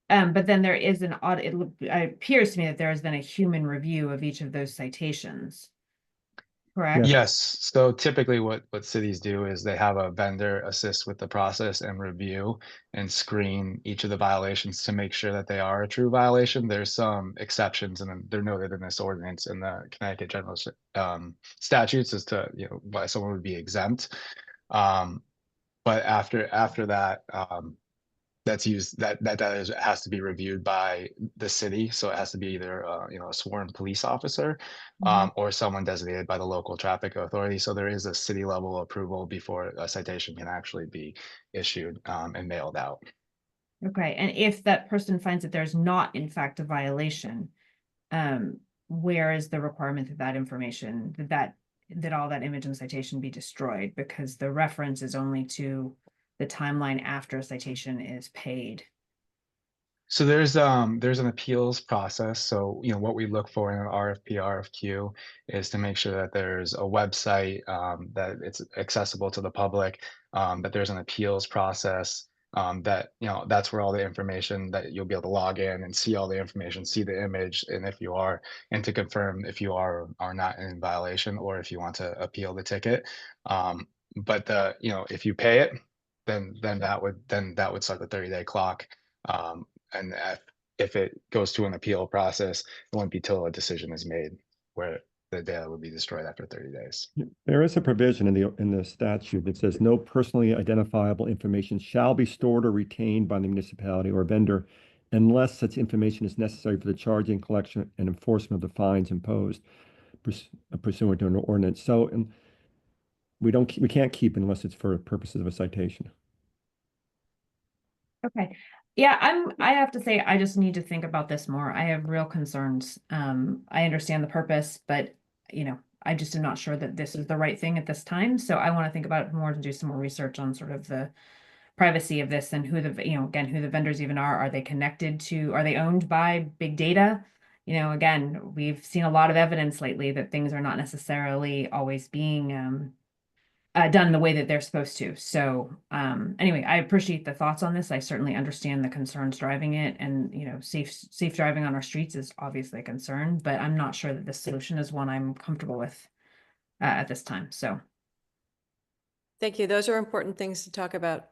But then there is an audit. It appears to me that there has been a human review of each of those citations. Correct? Yes. So typically what cities do is they have a vendor assist with the process and review and screen each of the violations to make sure that they are a true violation. There's some exceptions, and they're noted in this ordinance in the Connecticut General Statutes as to why someone would be exempt. But after that, that has to be reviewed by the city. So it has to be either a sworn police officer or someone designated by the local traffic authority. So there is a city level approval before a citation can actually be issued and mailed out. Okay, and if that person finds that there's not in fact a violation, where is the requirement that that information, that all that image and citation be destroyed? Because the reference is only to the timeline after a citation is paid. So there's an appeals process. So, you know, what we look for in an RFP, RFQ is to make sure that there's a website, that it's accessible to the public, that there's an appeals process, that, you know, that's where all the information that you'll be able to log in and see all the information, see the image, and if you are, and to confirm if you are not in violation or if you want to appeal the ticket. But you know, if you pay it, then that would start the 30-day clock. And if it goes to an appeal process, it won't be till a decision is made where the data would be destroyed after 30 days. There is a provision in the statute that says no personally identifiable information shall be stored or retained by the municipality or vendor unless such information is necessary for the charging, collection, and enforcement of the fines imposed pursuant to an ordinance. So we can't keep unless it's for purposes of a citation. Okay. Yeah, I have to say, I just need to think about this more. I have real concerns. I understand the purpose, but you know, I just am not sure that this is the right thing at this time. So I want to think about it more and do some more research on sort of the privacy of this and who the, you know, again, who the vendors even are. Are they connected to, are they owned by big data? You know, again, we've seen a lot of evidence lately that things are not necessarily always being done the way that they're supposed to. So anyway, I appreciate the thoughts on this. I certainly understand the concerns driving it, and you know, safe driving on our streets is obviously a concern, but I'm not sure that this solution is one I'm comfortable with at this time. So Thank you. Those are important things to talk about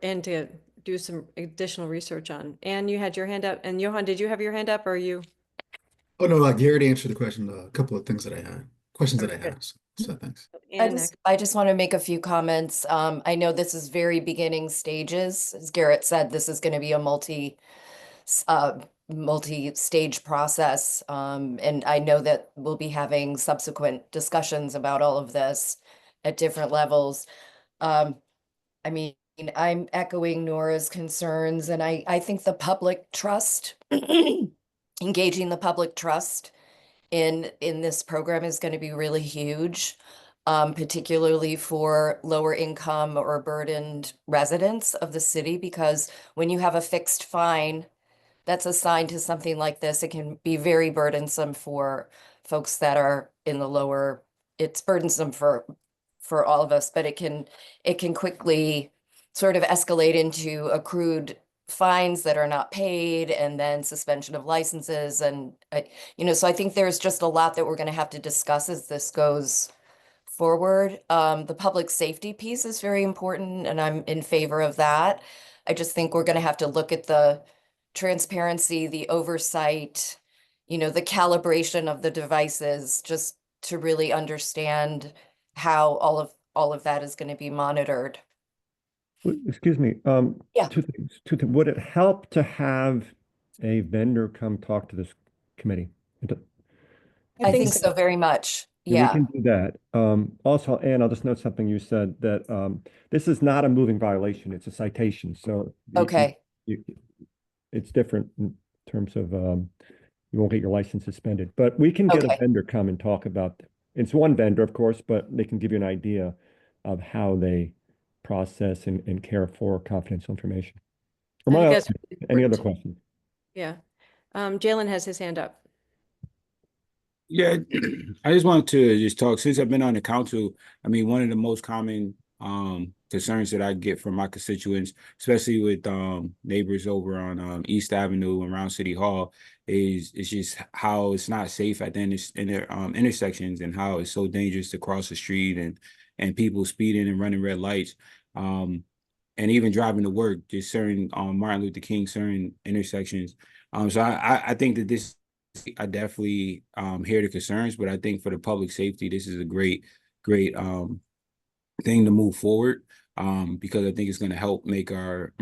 and to do some additional research on. Anne, you had your hand up, and Johan, did you have your hand up, or are you? Oh, no, Garrett answered the question, a couple of things that I had, questions that I Okay. had. So thanks. Anne next. I just want to make a few comments. I know this is very beginning stages. As Garrett said, this is going to be a multi-stage process. And I know that we'll be having subsequent discussions about all of this at different levels. I mean, I'm echoing Nora's concerns, and I think the public trust, engaging the public trust in this program is going to be really huge, particularly for lower income or burdened residents of the city, because when you have a fixed fine that's assigned to something like this, it can be very burdensome for folks that are in the lower. It's burdensome for all of us, but it can quickly sort of escalate into accrued fines that are not paid, and then suspension of licenses. And, you know, so I think there's just a lot that we're going to have to discuss as this goes forward. The public safety piece is very important, and I'm in favor of that. I just think we're going to have to look at the transparency, the oversight, you know, the calibration of the devices, just to really understand how all of that is going to be monitored. Excuse me. Yeah. Two things. Would it help to have a vendor come talk to this committee? I think so very much. We Yeah. can do that. Also, Anne, I'll just note something you said, that this is not a moving violation, it's a citation. So Okay. it's different in terms of you won't get your license suspended. But we can get a Okay. vendor come and talk about, it's one vendor, of course, but they can give you an idea of how they process and care for confidential information. I think that's Any other important. questions? Yeah. Jalen has his hand up. Yeah, I just wanted to just talk, since I've been on the council. I mean, one of the most common concerns that I get from my constituents, especially with neighbors over on East Avenue around City Hall, is just how it's not safe at the intersections, and how it's so dangerous to cross the street, and people speeding and running red lights, and even driving to work, just certain Martin Luther King, certain intersections. So I think that this, I definitely hear the concerns, but I think for the public safety, this is a great thing to move forward, because I think it's going to help make our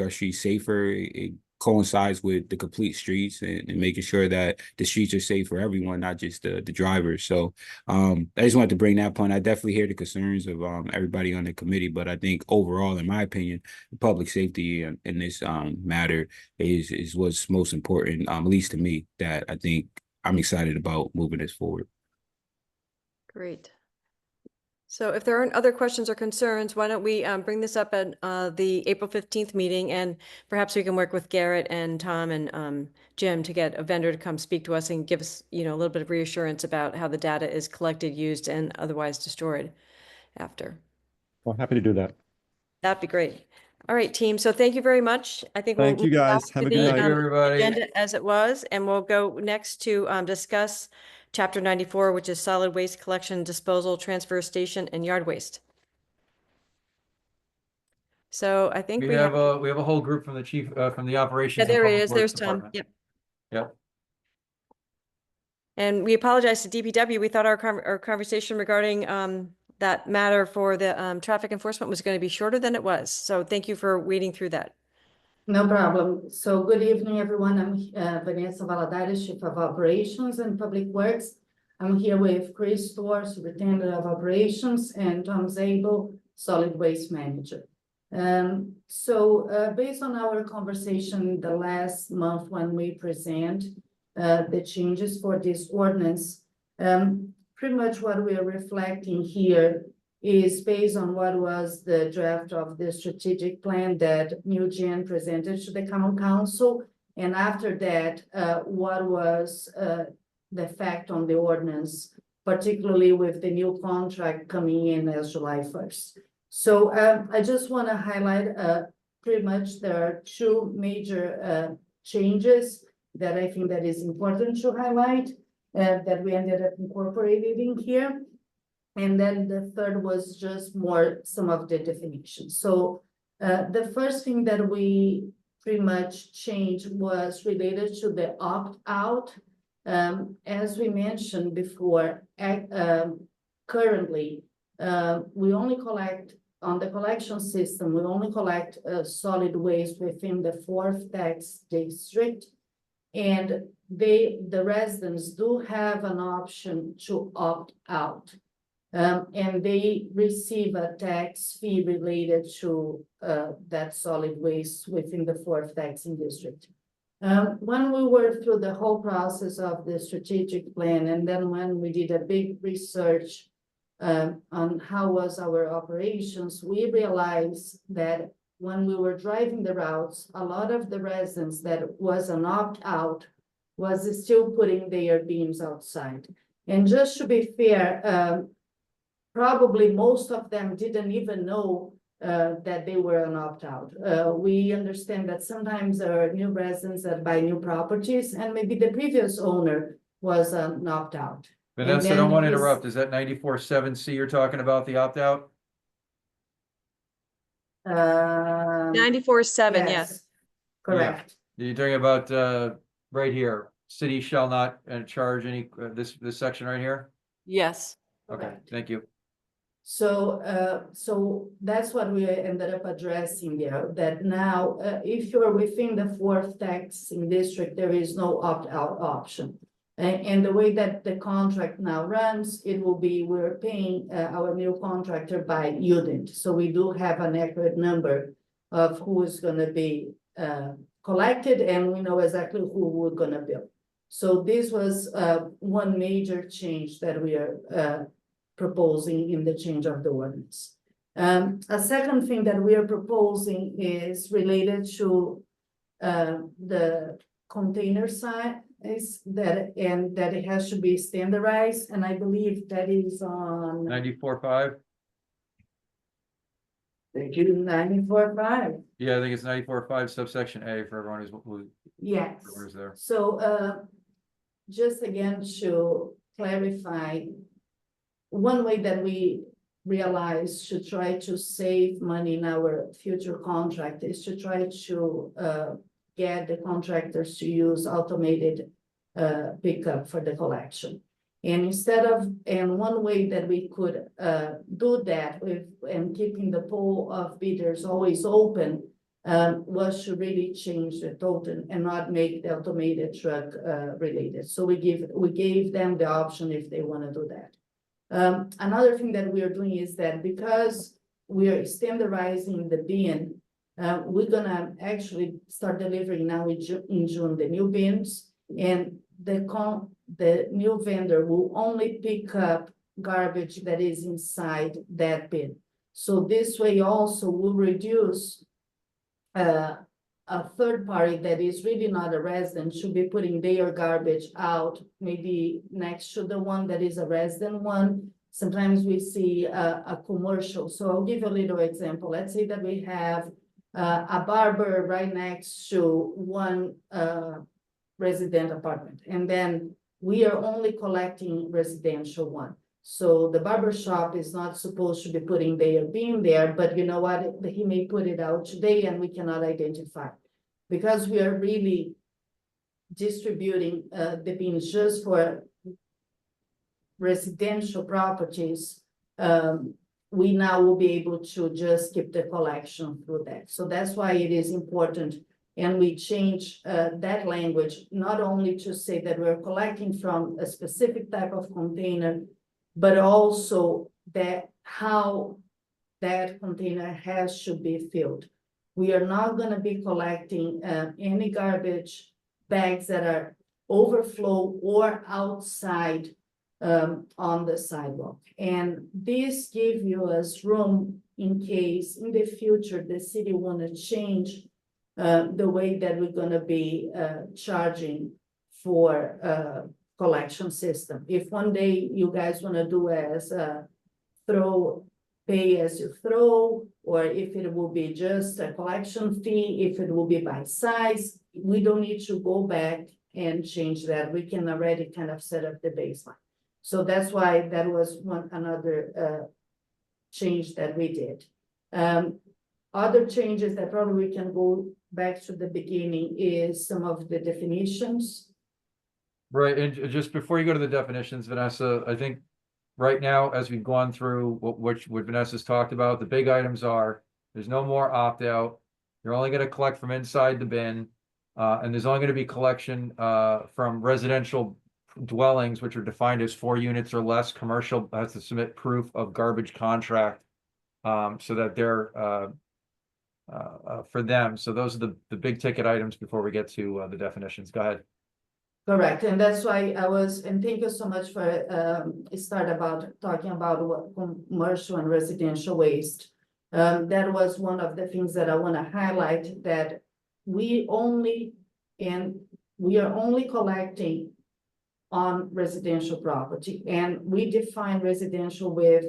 streets safer. It coincides with the complete streets, and making sure that the streets are safe for everyone, not just the drivers. So I just wanted to bring that point. I definitely hear the concerns of everybody on the committee, but I think overall, in my opinion, the public safety in this matter is what's most important, at least to me, that I think I'm excited about moving this forward. Great. So if there aren't other questions or concerns, why don't we bring this up at the April 15th meeting, and perhaps we can work with Garrett and Tom and Jim to get a vendor to come speak to us and give us, a little bit of reassurance about how the data is collected, used, and otherwise destroyed after. Well, happy to do that. That'd be great. All right, team. So thank you very much. I think we'll Thank you, move back guys. to Have a good the, night. Thank you, everybody. agenda as it was, and we'll go next to discuss Chapter 94, which is solid waste collection, disposal, transfer station, and yard waste. So I think We have a whole group from the chief, from the yeah, operations. and there he Public is. Works There's Tom. Department. Yep. Yep. And we apologize to DPW. We thought our conversation regarding that matter for the traffic enforcement was going to be shorter than it was. So thank you for wading through that. No problem. So good evening, everyone. I'm Vanessa Valadares, Chief of Operations and Public Works. I'm here with Chris Thor, Superintendent of Operations, and Tom Zabel, Solid Waste Manager. Based on our conversation the last month when we present the changes for this ordinance, pretty much what we are reflecting here is based on what was the draft of the strategic plan that New Gen presented to the Common Council. And after that, what was the effect on the ordinance, particularly with the new contract coming in as July 1st. So I just want to highlight pretty much there are two major changes that I think that is important to highlight that we ended up incorporating here. And then the third was just more some of the definitions. So the first thing that we pretty much changed was related to the opt-out. As we mentioned before, currently, we only collect on the collection system, we only collect solid waste within the 4th tax district. And the residents do have an option to opt out. And they receive a tax fee related to that solid waste within the 4th taxing district. When we were through the whole process of the strategic plan, and then when we did a big research on how was our operations, we realized that when we were driving the routes, a lot of the residents that was an opt-out was still putting their beams outside. And just to be fair, probably most of them didn't even know that they were an opt-out. We understand that sometimes there are new residents that buy new properties, and maybe the previous owner was an opt-out. Vanessa, don't want to interrupt. Is that 94.7C you're talking about, the opt-out? 94.7, yes. Correct. You're talking about right here, city shall not charge any, this section right here? Yes. Okay, Correct. thank you. So, so that's what we ended up addressing there, that now, if you're within the 4th taxing district, there is no opt-out option. And the way that the contract now runs, it will be, we're paying our new contractor by unit. So we do have an accurate number of who is going to be collected, and we know exactly who we're going to bill. So this was one major change that we are proposing in the change of the ordinance. A second thing that we are proposing is related to the container size that it has to be standardized, and I believe that is on 94.5? 94.5. Yeah, I think it's 94.5 subsection A for everyone who's Yes. who's there. So just again to clarify, one way that we realize to try to save money in our future contract is to try to get the contractors to use automated pickup for the collection. And one way that we could do that and keeping the pool of bidders always open was to really change the total and not make the automated truck related. So we gave them the option if they want to do that. Another thing that we are doing is that because we are standardizing the bin, we're gonna actually start delivering now in June the new bins, and the new vendor will only pick up garbage that is inside that bin. So this way also will reduce a third party that is really not a resident should be putting their garbage out, maybe next to the one that is a resident one. Sometimes we see a commercial. So I'll give you a little example. Let's say that we have a barber right next to one resident apartment, and then we are only collecting residential one. So the barber shop is not supposed to be putting their bin there, but you know what? He may put it out today and we cannot identify. Because we are really distributing the bins just for residential properties, we now will be able to just keep the collection through that. So that's why it is important. And we change that language, not only to say that we're collecting from a specific type of container, but also that how that container should be filled. We are not going to be collecting any garbage bags that are overflow or outside on the sidewalk. And this gives us room in case in the future the city want to change the way that we're going to be charging for collection system. If one day you guys want to do as pay as you throw, or if it will be just a collection fee, if it will be by size, we don't need to go back and change that. We can already kind of set up the baseline. So that's why that was another change that we did. Other changes that probably we can go back to the beginning is some of the definitions. Right, and just before you go to the definitions, Vanessa, I think right now, as we've gone through what Vanessa's talked about, the big items are, there's no more opt-out. You're only gonna collect from inside the bin, and there's only gonna be collection from residential dwellings, which are defined as 4 units or less. Commercial has to submit proof of garbage contract, so that they're for them. So those are the big ticket items before we get to the definitions. Go ahead. Correct, and that's why and thank you so much for talking about what commercial and residential waste. That was one of the things that I want to highlight, that we are only collecting on residential property, and we define residential with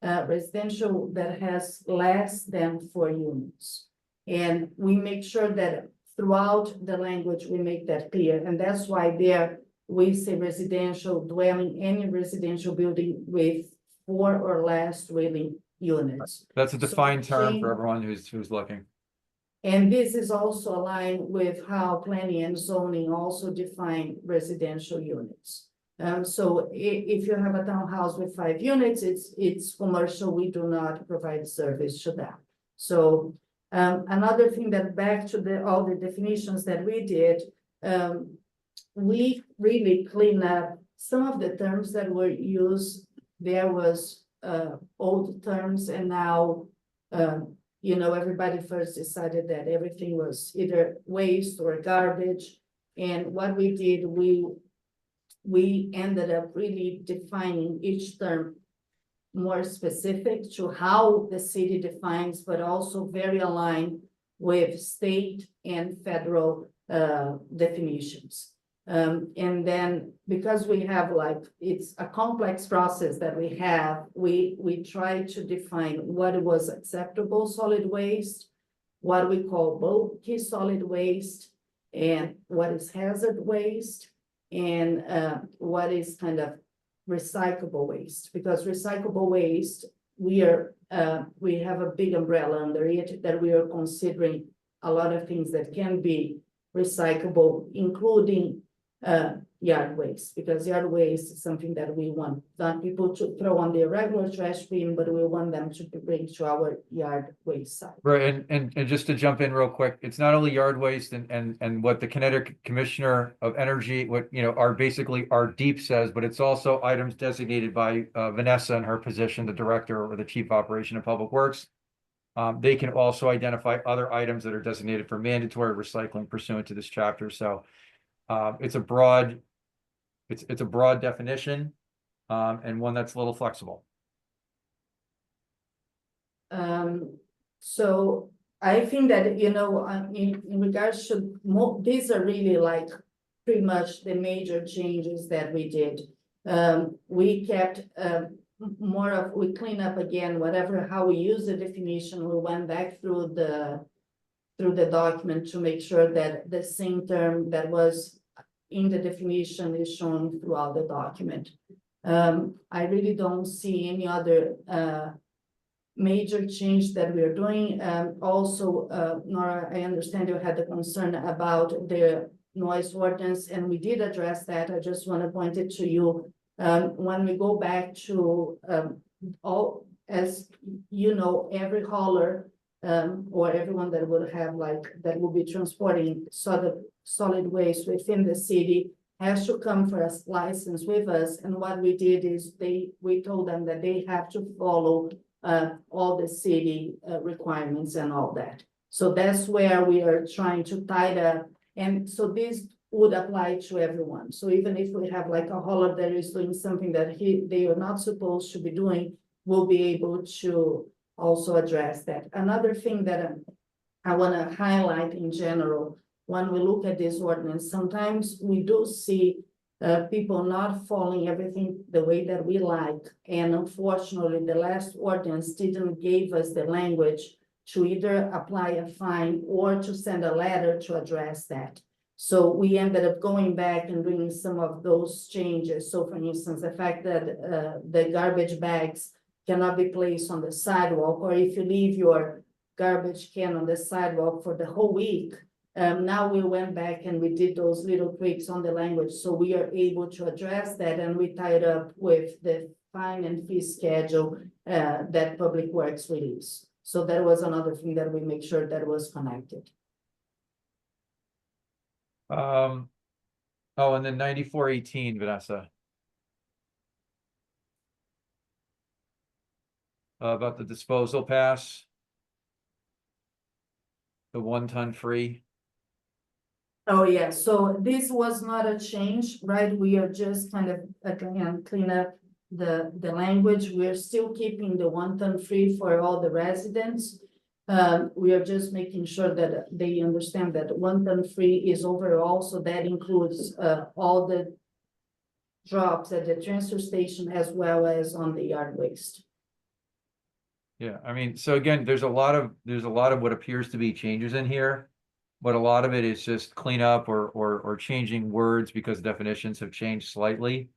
residential that has less than 4 units. And we make sure that throughout the language, we make that clear. And that's why there we say residential dwelling, any residential building with 4 or less dwelling units. That's a defined So term for everyone who's looking. And this is also aligned with how planning and zoning also define residential units. So if you have a townhouse with 5 units, it's commercial. We do not provide service to that. So another thing that back to all the definitions that we did, we really clean up some of the terms that were used. There was old terms, and now everybody first decided that everything was either waste or garbage. And what we did, we ended up really defining each term more specific to how the city defines, but also very aligned with state and federal definitions. And then because we have it's a complex process that we have, we try to define what was acceptable solid waste, what we call bulky solid waste, and what is hazard waste, and what is kind of recyclable waste. Because recyclable waste, we have a big umbrella under it that we are considering a lot of things that can be recyclable, including yard waste, because yard waste is something that we want not people to throw on their regular trash bin, but we want them to bring to our yard waste site. Right, and just to jump in real quick, it's not only yard waste and what the Connecticut Commissioner of Energy, our DEEP says, but it's also items designated by Vanessa in her position, the Director or the Chief Operation of Public Works. They can also identify other items that are designated for mandatory recycling pursuant to this chapter. So it's a broad it's a broad definition, and one that's a little flexible. So I think that, you know, in regards to these are really like pretty much the major changes that we did. We kept, we clean up again, whatever, how we use the definition. We went back through the document to make sure that the same term that was in the definition is shown throughout the document. I really don't see any other major change that we are doing. Also, Nora, I understand you had the concern about the noise ordinance, and we did address that. I just want to point it to you. When we go back to all, as you know, every hauler or everyone that would have that will be transporting solid waste within the city has to come for a license with us. And what we did is we told them that they have to follow all the city requirements and all that. So that's where we are trying to tie that. And so this would apply to everyone. So even if we have like a hauler that is doing something that they are not supposed to be doing, we'll be able to also address that. Another thing that I want to highlight in general, when we look at this ordinance, sometimes we do see people not following everything the way that we like. And unfortunately, the last ordinance didn't give us the language to either apply a fine or to send a letter to address that. So we ended up going back and doing some of those changes. So for instance, the fact that the garbage bags cannot be placed on the sidewalk, or if you leave your garbage can on the sidewalk for the whole week, now we went back and we did those little tweaks on the language. So we are able to address that, and we tied up with the fine and fee schedule that Public Works released. So that was another thing that we make sure that was connected. Oh, and then 9418, Vanessa. About the disposal pass. The 1 ton free. Oh, yeah. So this was not a change, right? We are just kind of again clean up the language. We're still keeping the 1 ton free for all the residents. We are just making sure that they understand that 1 ton free is overall. So that includes all the drops at the transfer station as well as on the yard waste. Yeah, I mean, so again, there's a lot of what appears to be changes in here, but a lot of it is just cleanup or changing words because definitions have changed slightly.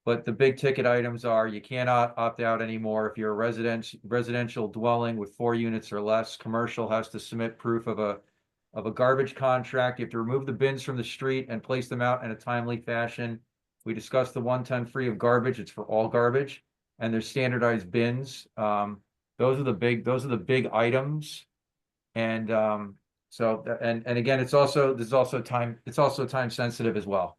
But the big ticket items are you cannot opt out anymore if you're a residential dwelling with 4 units or less. Commercial has to submit proof of a garbage contract. You have to remove the bins from the street and place them out in a timely fashion. We discussed the 1 ton free of garbage. It's for all garbage, and there's standardized bins. Those are the big items. And so again, it's also time sensitive as well.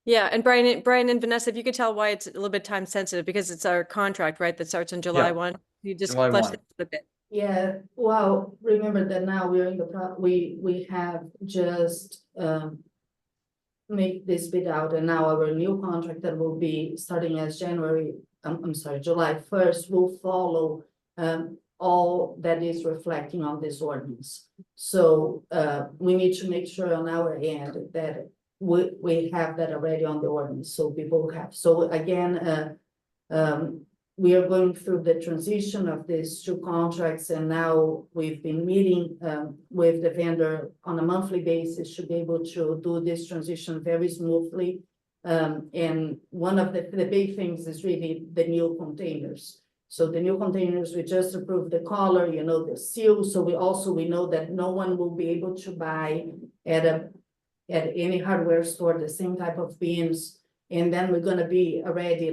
Yeah, and Brian and Vanessa, if you could tell why it's a little bit time sensitive, because it's our contract, right, that starts on July 1. You just July flesh 1. it a bit. Yeah, well, remember that now we're in we have just make this bid out, and now our new contract that will be starting as July 1st will follow all that is reflecting on this ordinance. So we need to make sure on our end that we have that already on the ordinance, so people have. So again, we are going through the transition of these 2 contracts, and now we've been meeting with the vendor on a monthly basis to be able to do this transition very smoothly. And one of the big things is really the new containers. So the new containers, we just approved the color, the seal. So we know that no one will be able to buy at any hardware store the same type of bins. And then we're going to be already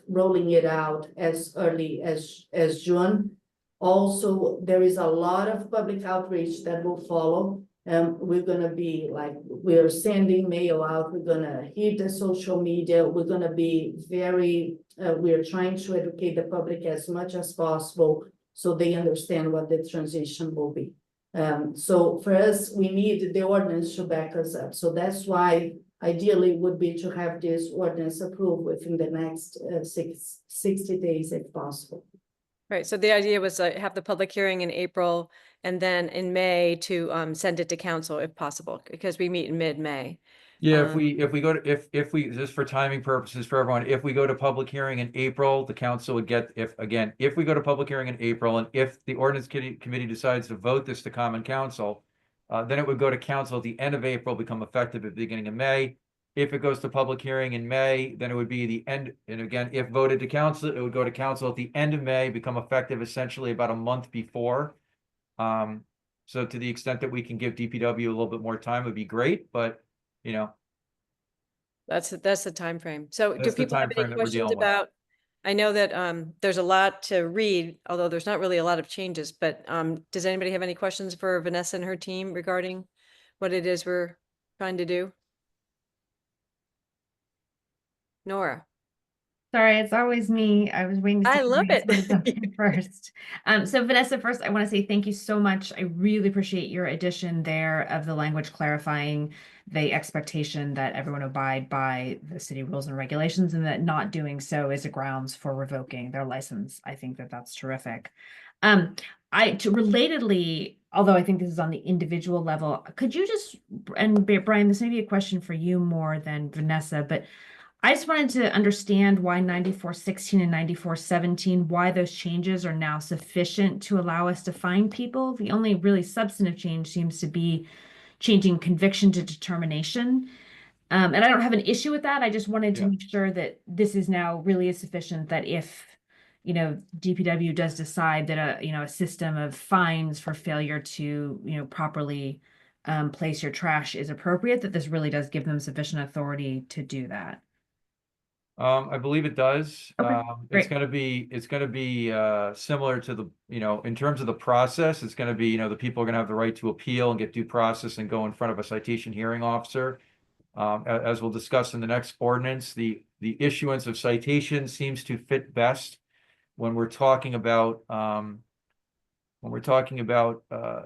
rolling it out as early as June. Also, there is a lot of public outreach that will follow. We're going to be we're sending mail out. We're going to hit the social media. We're going to be we're trying to educate the public as much as possible so they understand what the transition will be. So for us, we need the ordinance to back us up. So that's why ideally would be to have this ordinance approved within the next 60 days if possible. Right, so the idea was have the public hearing in April and then in May to send it to council if possible, because we meet in mid-May. Yeah, if we go to, if we, just for timing purposes for everyone, if we go to public hearing in April, the council would get, if we go to public hearing in April, and if the ordinance committee decides to vote this to common council, then it would go to council at the end of April, become effective at the beginning of May. If it goes to public hearing in May, then it would be the end, and again, if voted to council, it would go to council at the end of May, become effective essentially about a month before. So to the extent that we can give DPW a little bit more time would be great, but you know, That's the time frame. So do That's the people have timeframe any that we're questions dealing with. about? I know that there's a lot to read, although there's not really a lot of changes, but does anybody have any questions for Vanessa and her team regarding what it is we're trying to do? Nora. Sorry, it's always me. I was waiting to see I if love you guys it. wanted to jump in first. So Vanessa, first, I want to say thank you so much. I really appreciate your addition there of the language clarifying the expectation that everyone abide by the city rules and regulations, and that not doing so is a grounds for revoking their license. I think that that's terrific. Relatedly, although I think this is on the individual level, could you just, and Brian, this may be a question for you more than Vanessa, but I just wanted to understand why 9416 and 9417, why those changes are now sufficient to allow us to fine people. The only really substantive change seems to be changing conviction to determination. And I don't have an issue with that. I just wanted to make sure that this is now really is sufficient, that if, you know, DPW does decide that a system of fines for failure to, properly place your trash is appropriate, that this really does give them sufficient authority to do that. I believe it does. Okay, It's great. gonna be similar to the, in terms of the process, it's gonna be, the people are gonna have the right to appeal and get due process and go in front of a citation hearing officer. As we'll discuss in the next ordinance, the issuance of citations seems to fit best when we're talking about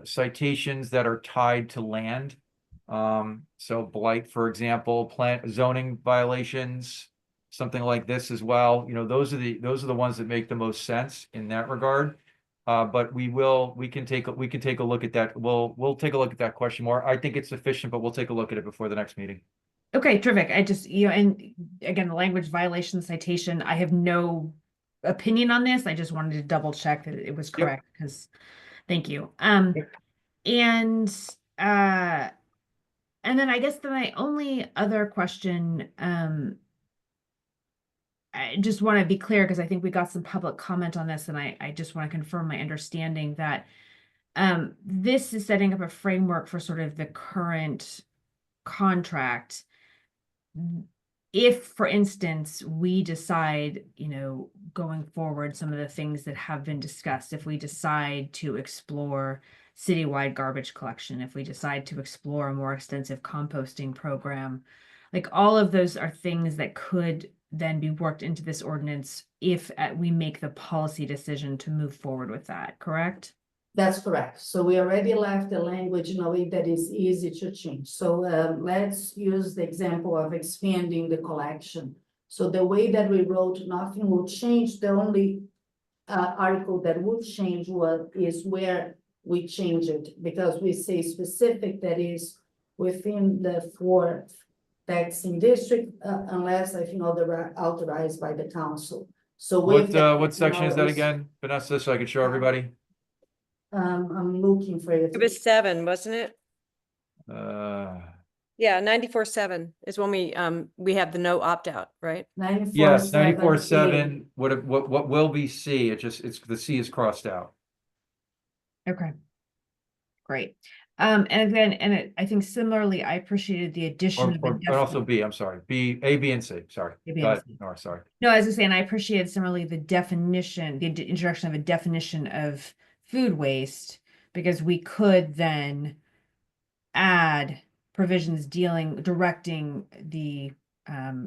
citations that are tied to land. So blight, for example, zoning violations, something like this as well. Those are the ones that make the most sense in that regard. But we can take a look at that. We'll take a look at that question more. I think it's sufficient, but we'll take a look at it before the next meeting. Okay, terrific. I just, and again, the language violation citation, I have no opinion on this. I just wanted to double check that it was correct, because thank you. And then I guess my only other question, I just want to be clear, because I think we got some public comment on this, and I just want to confirm my understanding that this is setting up a framework for sort of the current contract. If, for instance, we decide, going forward, some of the things that have been discussed, if we decide to explore citywide garbage collection, if we decide to explore a more extensive composting program, like all of those are things that could then be worked into this ordinance if we make the policy decision to move forward with that, correct? That's correct. So we already left the language in a way that is easy to change. So let's use the example of expanding the collection. So the way that we wrote, nothing will change. The only article that would change is where we change it, because we say specific, that is within the 4 taxing district, unless I think authorized by the council. So What section is that again, Vanessa, so I can show everybody? I'm looking for it. It was 7, wasn't it? Uh, Yeah, 94.7 is when we have the no opt-out, right? 94.7. yes, 94.7, what will be C, it's the C is crossed out. Okay, great. And again, I think similarly, I appreciated the addition of Or also B, I'm sorry, A, B, and C, sorry. A, B, Go and ahead, C. Nora, sorry. No, as I was saying, I appreciated similarly the definition, the introduction of a definition of food waste, because we could then add provisions directing the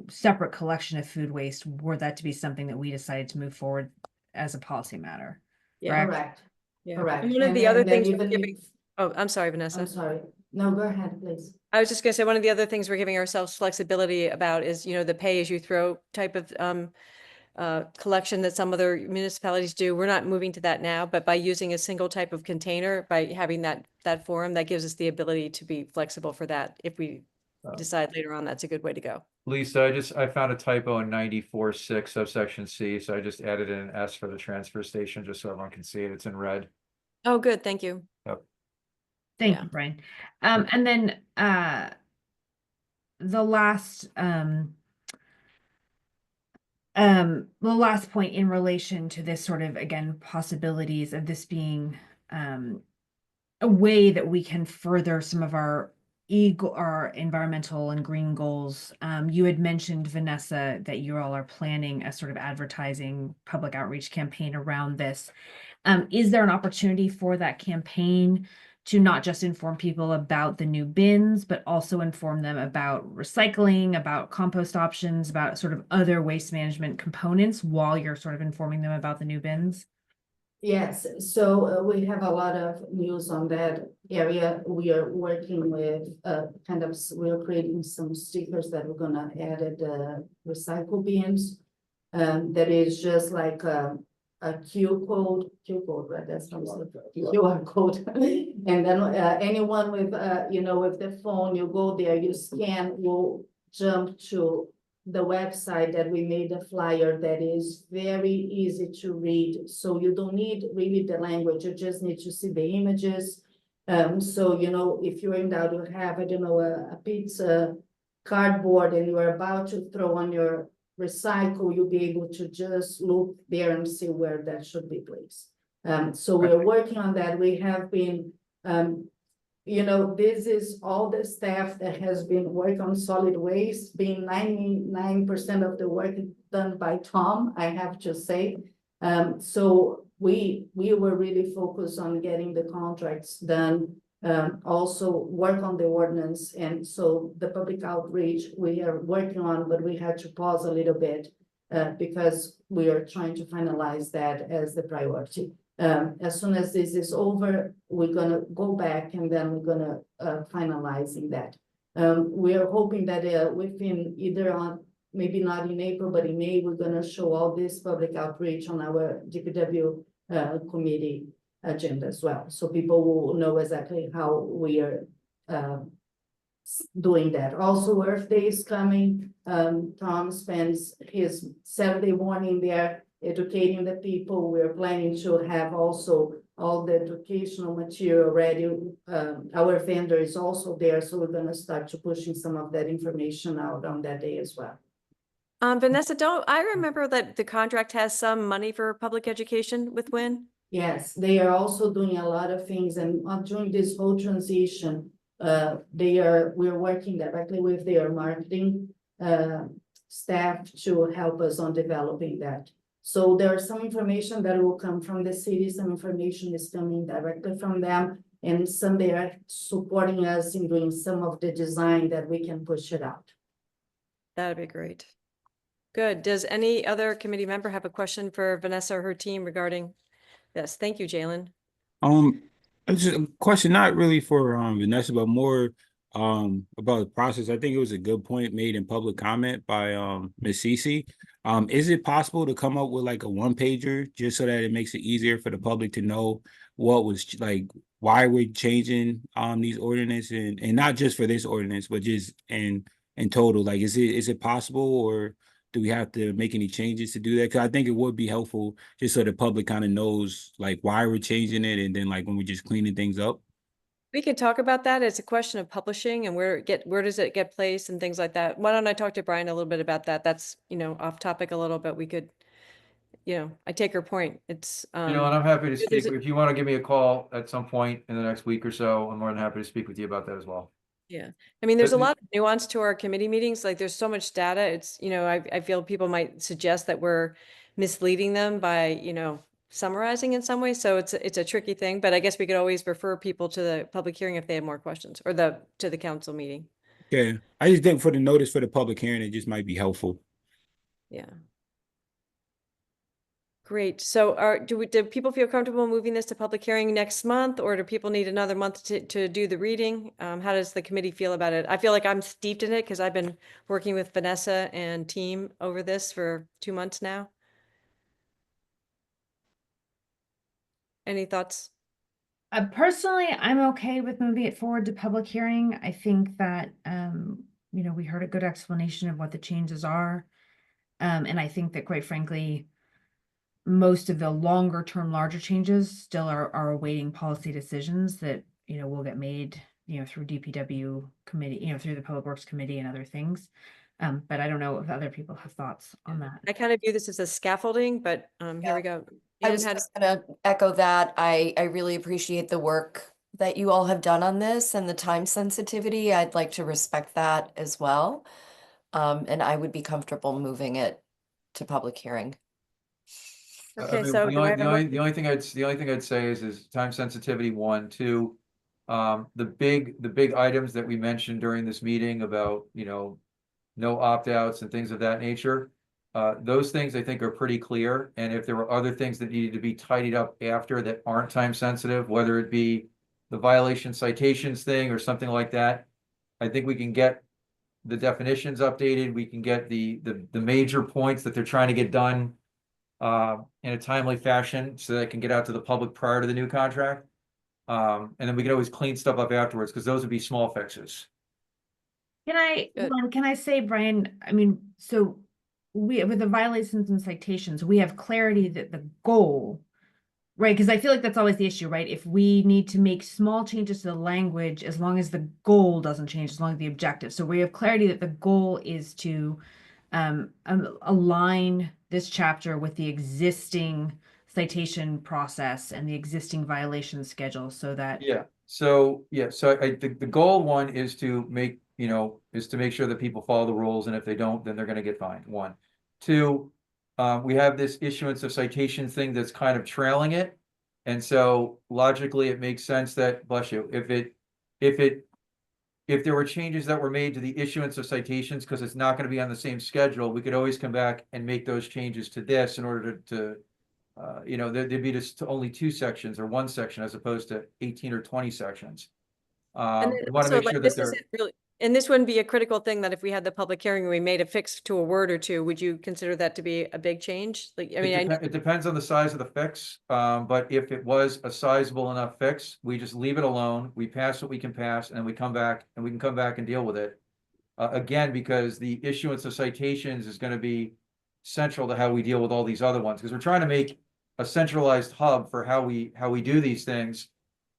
separate collection of food waste, were that to be something that we decided to move forward as a policy matter. Yeah. Correct? Correct. Yeah. Correct. And one of the And other then things we're even giving. if- Oh, I'm sorry, Vanessa. I'm sorry. No, go ahead, please. I was just gonna say, one of the other things we're giving ourselves flexibility about is, the pay as you throw type of collection that some other municipalities do. We're not moving to that now, but by using a single type of container, by having that form, that gives us the ability to be flexible for that. If we decide later on, that's a good way to go. Lisa, I found a typo in 94.6 subsection C, so I just added in an S for the transfer station, just so everyone can see it. It's in red. Oh, good. Thank you. Yep. Thank Yeah. you, Brian. And then the last point in relation to this sort of, again, possibilities of this being a way that we can further some of our environmental and green goals. You had mentioned, Vanessa, that you all are planning a sort of advertising public outreach campaign around this. Is there an opportunity for that campaign to not just inform people about the new bins, but also inform them about recycling, about compost options, about sort of other waste management components while you're sort of informing them about the new bins? Yes, so we have a lot of news on that area. We are working with we're creating some stickers that we're gonna add at the recycle bins. That is just like a Q code, right? That's from QR code. And then anyone with with the phone, you go there, you scan, will jump to the website that we made a flyer that is very easy to read. So you don't need really the language, you just need to see the images. So, if you're in doubt, you have, a pizza cardboard and you are about to throw on your recycle, you'll be able to just look there and see where that should be placed. So we're working on that. We have been, this is all the staff that has been working on solid waste, being 99% of the work done by Tom, I have to say. So we were really focused on getting the contracts done, also work on the ordinance. And so the public outreach we are working on, but we had to pause a little bit because we are trying to finalize that as the priority. As soon as this is over, we're gonna go back and then we're gonna finalizing that. We are hoping that within either on, maybe not in April, but in May, we're gonna show all this public outreach on our DPW committee agenda as well. So people will know exactly how we are doing that. Also, Earth Day is coming. Tom spends his Saturday morning there educating the people. We're planning to have also all the educational material ready. Our vendor is also there, so we're gonna start to pushing some of that information out on that day as well. Vanessa, I remember that the contract has some money for public education with WIN? Yes, they are also doing a lot of things, and during this whole transition, we're working directly with their marketing staff to help us on developing that. So there's some information that will come from the city, some information is coming directly from them, and some they are supporting us in doing some of the design that we can push it out. That'd be great. Good. Does any other committee member have a question for Vanessa or her team regarding this? Thank you, Jalen. It's a question not really for Vanessa, but more about the process. I think it was a good point made in public comment by Ms. Cece. Is it possible to come up with like a one-pager just so that it makes it easier for the public to know what was like, why we're changing these ordinances, and not just for this ordinance, but just in total? Like, is it possible, or do we have to make any changes to do that? Because I think it would be helpful just so the public kind of knows like why we're changing it, and then like when we're just cleaning things up. We could talk about that. It's a question of publishing and where does it get placed and things like that. Why don't I talk to Brian a little bit about that? That's, off topic a little, but we could, I take her point. It's, And I'm happy to there's speak. If you want to give me a call at some point in the next week or so, I'm more than happy to speak with you about that as well. Yeah. I mean, there's a But- lot of nuance to our committee meetings. Like there's so much data. It's, I feel people might suggest that we're misleading them by, summarizing in some way. So it's a tricky thing, but I guess we could always refer people to the public hearing if they have more questions, or to the council meeting. Yeah, I just think for the notice for the public hearing, it just might be helpful. Yeah. Great. So do people feel comfortable moving this to public hearing next month, or do people need another month to do the reading? How does the committee feel about it? I feel like I'm steeped in it because I've been working with Vanessa and team over this for 2 months now. Any thoughts? Personally, I'm okay with moving it forward to public hearing. I think that, we heard a good explanation of what the changes are. And I think that quite frankly, most of the longer term, larger changes still are awaiting policy decisions that, will get made, through DPW committee, through the Public Works Committee and other things. But I don't know if other people have thoughts on that. I kind of view this as a scaffolding, but here we go. I Ian was had- just gonna echo that. I really appreciate the work that you all have done on this and the time sensitivity. I'd like to respect that as well. And I would be comfortable moving it to public hearing. Okay, so do I have a motion? The only thing I'd say is time sensitivity, 1, 2. The big items that we mentioned during this meeting about, no opt-outs and things of that nature. Those things I think are pretty clear. And if there were other things that needed to be tidied up after that aren't time sensitive, whether it be the violation citations thing or something like that, I think we can get the definitions updated. We can get the major points that they're trying to get done in a timely fashion so that it can get out to the public prior to the new contract. And then we can always clean stuff up afterwards because those would be small fixes. Can I say, Brian, so with the violations and citations, we have clarity that the goal, right? Because I feel like that's always the issue, right? If we need to make small changes to the language, as long as the goal doesn't change, as long as the objective. So we have clarity that the goal is to align this chapter with the existing citation process and the existing violation schedule so that. So I think the goal, 1, is to make, sure that people follow the rules, and if they don't, then they're gonna get fined, 1. 2, we have this issuance of citation thing that's kind of trailing it. And so logically, it makes sense that, bless you, if there were changes that were made to the issuance of citations, because it's not gonna be on the same schedule, we could always come back and make those changes to this in order to there'd be just only 2 sections or 1 section as opposed to 18 or 20 sections. And We then want to also, make sure like, that this they're. isn't really, and this wouldn't be a critical thing that if we had the public hearing and we made a fix to a word or two, would you consider that to be a big change? Like, I mean, It depends on the size of the fix, but if it was a sizable enough fix, we just leave it alone. We pass what we can pass, and then we come back and we can come back and deal with it. Again, because the issuance of citations is going to be central to how we deal with all these other ones, because we're trying to make a centralized hub for how we do these things.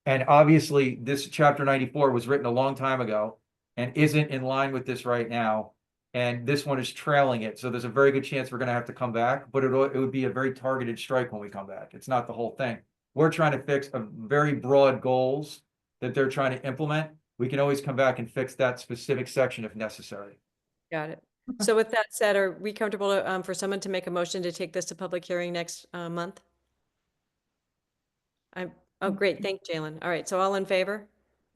And obviously, this chapter 94 was written a long time ago and isn't in line with this right now. And this one is trailing it. So there's a very good chance we're going to have to come back, but it would be a very targeted strike when we come back. It's not the whole thing. We're trying to fix a very broad goals that they're trying to implement. We can always come back and fix that specific section if necessary. got it. So with that said, are we comfortable for someone to make a motion to take this to public hearing next month? Oh, great. Thank you, Jalen. All right. So all in favor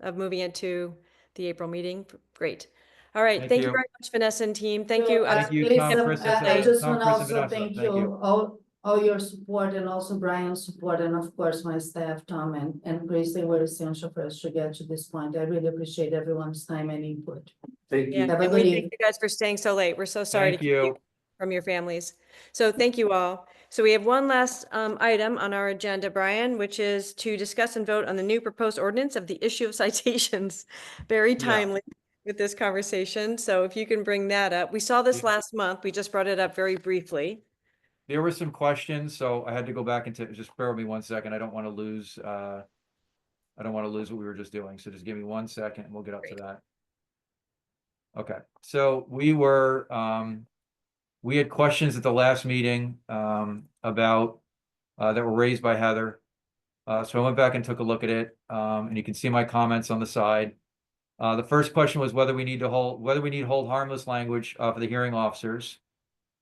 of moving it to the April meeting? Great. All right. Thank you very much, Vanessa and team. Thank you. Thank you, Please, Tom, Chris, and I just Tom, want to Chris, and also Vanessa. thank Thank you. you, all your support, and also Brian's support, and of course my staff, Tom and Chris. They were essential for us to get to this point. I really appreciate everyone's time and input. Thank Yeah, Have a and good we evening. thank you guys for staying so late. We're so sorry to Thank keep you you. from your families. So thank you all. So we have one last item on our agenda, Brian, which is to discuss and vote on the new proposed ordinance of the issue of citations. Very timely with this conversation. So if you can bring that up. We saw this last month. We just brought it up very briefly. There were some questions, so I had to go back into, just bear with me 1 second. I don't want to lose what we were just doing. So just give me 1 second and we'll get up to that. Okay, so we had questions at the last meeting about that were raised by Heather. So I went back and took a look at it, and you can see my comments on the side. The first question was whether we need hold harmless language for the hearing officers.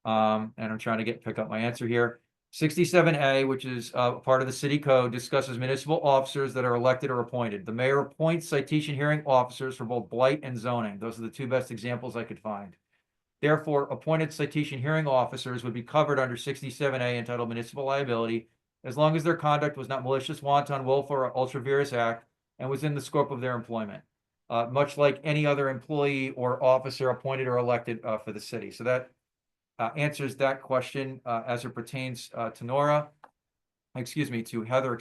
And I'm trying to pick up my answer here. 67A, which is part of the city code, discusses municipal officers that are elected or appointed. The mayor appoints citation hearing officers for both blight and zoning. Those are the 2 best examples I could find. Therefore, appointed citation hearing officers would be covered under 67A entitled municipal liability as long as their conduct was not malicious, wanton, willful, or ultra vires act and was in the scope of their employment, much like any other employee or officer appointed or elected for the city. So that answers that question as it pertains to Nora. To Heather,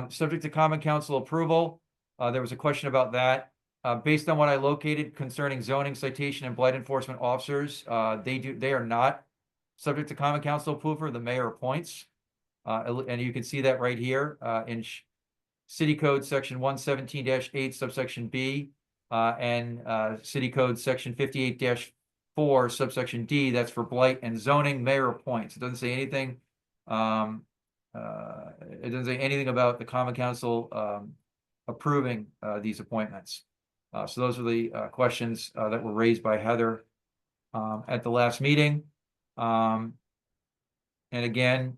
subject to common council approval. There was a question about that. Based on what I located concerning zoning, citation, and blight enforcement officers, they are not subject to common council approval. The mayor appoints. And you can see that right here in City Code Section 117-8, subsection B, and City Code Section 58-4, subsection D. That's for blight and zoning. Mayor appoints. It doesn't say anything. It doesn't say anything about the common council approving these appointments. So those are the questions that were raised by Heather at the last meeting. And again,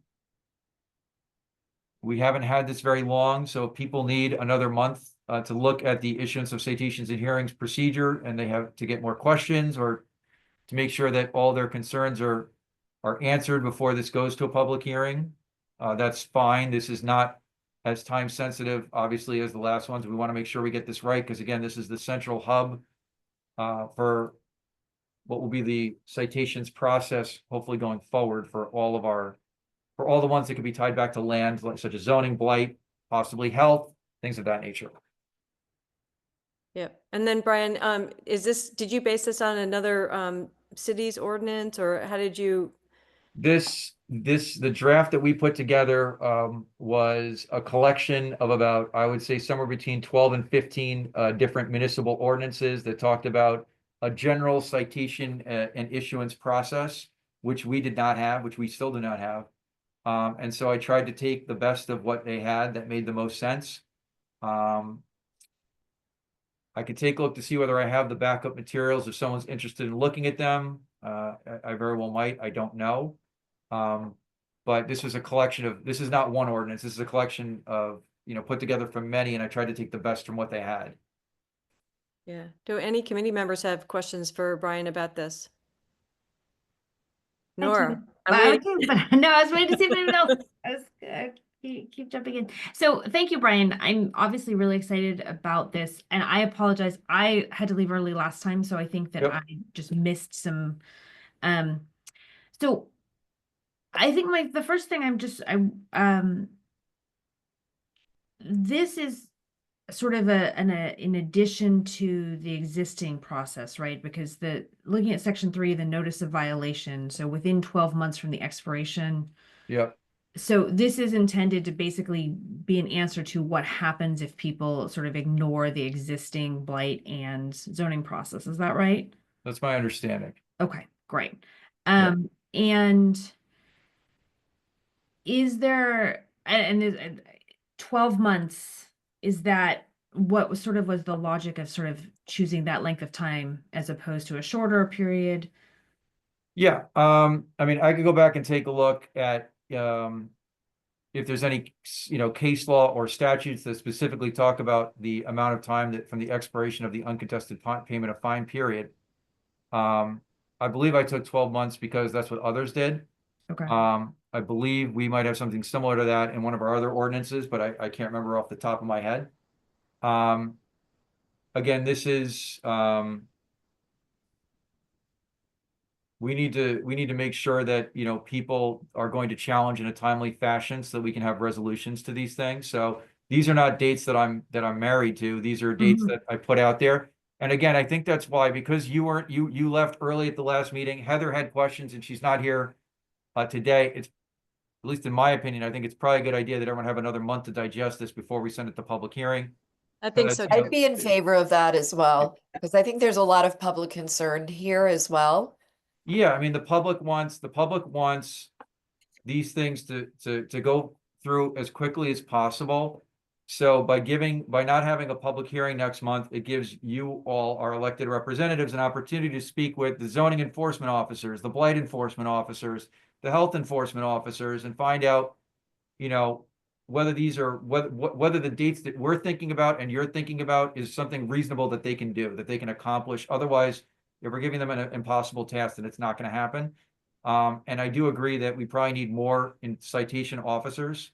we haven't had this very long, so people need another month to look at the issuance of citations and hearings procedure, and they have to get more questions or to make sure that all their concerns are answered before this goes to a public hearing. That's fine. This is not as time sensitive, obviously, as the last ones. We want to make sure we get this right, because again, this is the central hub for what will be the citations process, hopefully going forward for all the ones that could be tied back to land, such as zoning, blight, possibly health, things of that nature. Yeah. And then Brian, did you base this on another city's ordinance, or how did you? The draft that we put together was a collection of about, I would say, somewhere between 12 and 15 different municipal ordinances that talked about a general citation and issuance process, which we did not have, which we still do not have. And so I tried to take the best of what they had that made the most sense. I could take a look to see whether I have the backup materials if someone's interested in looking at them. I very well might, I don't know. But this is a collection of, this is not one ordinance, this is a collection of, put together from many, and I tried to take the best from what they had. Yeah. Do any committee members have questions for Brian about this? Nora, I was waiting to see if anyone else. I was keep jumping in. So thank you, Brian. I'm obviously really excited about this, and I apologize. I had to leave early last time, so I think that I just missed some. So I think the first thing this is sort of in addition to the existing process, right? Because looking at section 3, the notice of violation, so within 12 months from the expiration. Yeah. So this is intended to basically be an answer to what happens if people sort of ignore the existing blight and zoning process. Is that right? That's my understanding. Okay, great. And is there, and 12 months, is that what was the logic of sort of choosing that length of time as opposed to a shorter period? Yeah. I mean, I could go back and take a look at if there's any, case law or statutes that specifically talk about the amount of time that from the expiration of the uncontested payment of fine period. I believe I took 12 months because that's what others did. Okay. I believe we might have something similar to that in one of our other ordinances, but I can't remember off the top of my head. Again, this is, we need to make sure that, people are going to challenge in a timely fashion so that we can have resolutions to these things. So these are not dates that I'm married to. These are dates that I put out there. And again, I think that's why, because you left early at the last meeting, Heather had questions and she's not here today. It's, at least in my opinion, I think it's probably a good idea that everyone have another month to digest this before we send it to public hearing. I think so. I'd be in favor of that as well, because I think there's a lot of public concern here as well. Yeah, I mean, the public wants these things to go through as quickly as possible. So by not having a public hearing next month, it gives you all, our elected representatives, an opportunity to speak with the zoning enforcement officers, the blight enforcement officers, the health enforcement officers, and find out, whether these are, whether the dates that we're thinking about and you're thinking about is something reasonable that they can do, that they can accomplish. Otherwise, if we're giving them an impossible task, then it's not gonna happen. And I do agree that we probably need more in citation officers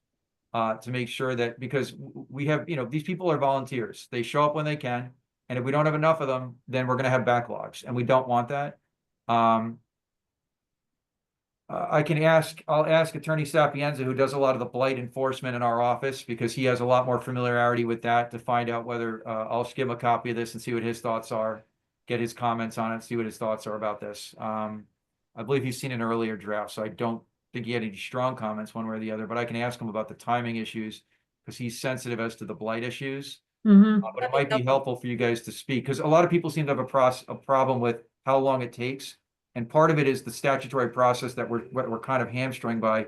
to make sure that, because we have, you know, these people are volunteers. They show up when they can. And if we don't have enough of them, then we're gonna have backlogs, and we don't want that. I'll ask Attorney Sapienza, who does a lot of the blight enforcement in our office, because he has a lot more familiarity with that, to find out whether, I'll give him a copy of this and see what his thoughts are, get his comments on it, see what his thoughts are about this. I believe he's seen an earlier draft, so I don't think he had any strong comments one way or the other, but I can ask him about the timing issues, because he's sensitive as to the blight issues. But it might be helpful for you guys to speak, because a lot of people seem to have a problem with how long it takes. And part of it is the statutory process that we're kind of hamstrung by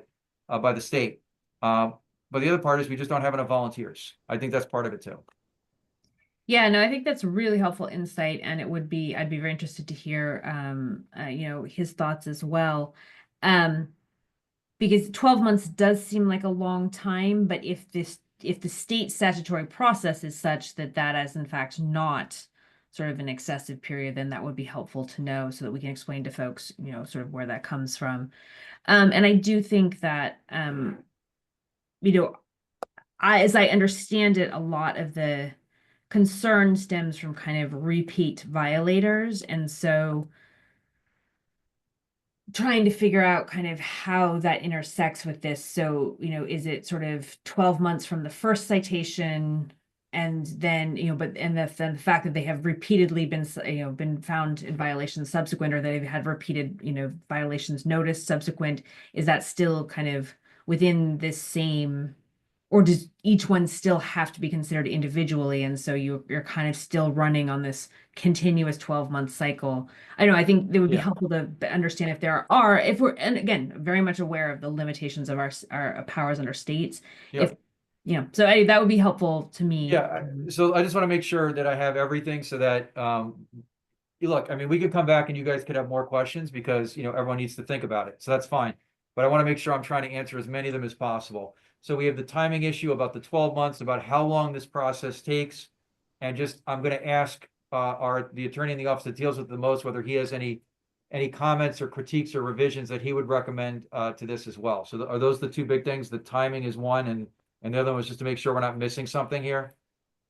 the state. But the other part is we just don't have enough volunteers. I think that's part of it too. Yeah, no, I think that's really helpful insight, and I'd be very interested to hear, you know, his thoughts as well. Because 12 months does seem like a long time, but if the state statutory process is such that that is in fact not sort of an excessive period, then that would be helpful to know, so that we can explain to folks, you know, sort of where that comes from. And I do think that, you know, as I understand it, a lot of the concern stems from kind of repeat violators. And so trying to figure out kind of how that intersects with this. So, you know, is it sort of 12 months from the first citation, and then, you know, then the fact that they have repeatedly been, you know, been found in violations subsequent, or they've had repeated, you know, violations noticed subsequent, is that still kind of within this same, or does each one still have to be considered individually? And so you're kind of still running on this continuous 12-month cycle. I know, I think it would be helpful to understand if there are, if we're, and again, very much aware of the limitations of our powers under states. If, you know, so that would be helpful to me. Yeah, so I just want to make sure that I have everything, so that, look, I mean, we could come back and you guys could have more questions, because, you know, everyone needs to think about it. So that's fine. But I want to make sure I'm trying to answer as many of them as possible. So we have the timing issue about the 12 months, about how long this process takes. And just, I'm going to ask the attorney in the office that deals with it the most, whether he has any comments or critiques or revisions that he would recommend to this as well. So are those the two big things? The timing is one, and the other one was just to make sure we're not missing something here.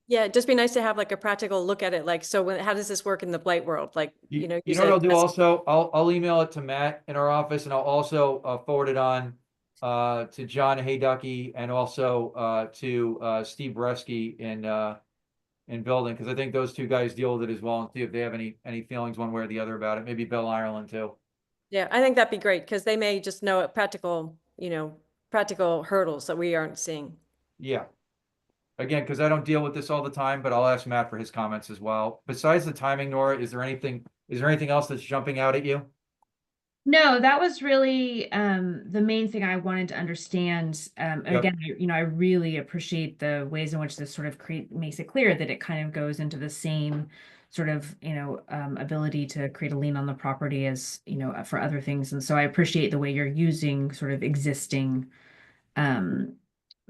Yeah, it'd just be nice to have like a practical look at it. Like, so how does this work in the blight world? Like, you know, You know what I'll do also? I'll email it to Matt in our office, and I'll also forward it on to John Hayducky, and also to Steve Bresky in building, because I think those two guys deal with it as well, and see if they have any feelings one way or the other about it. Maybe Bill Ireland too. Yeah, I think that'd be great, because they may just know practical, you know, practical hurdles that we aren't seeing. Yeah. Again, because I don't deal with this all the time, but I'll ask Matt for his comments as well. Besides the timing, Nora, is there anything else that's jumping out at you? No, that was really the main thing I wanted to understand. Again, you know, I really appreciate the ways in which this sort of makes it clear that it kind of goes into the same sort of, you know, ability to create a lien on the property as, you know, for other things. And so I appreciate the way you're using sort of existing,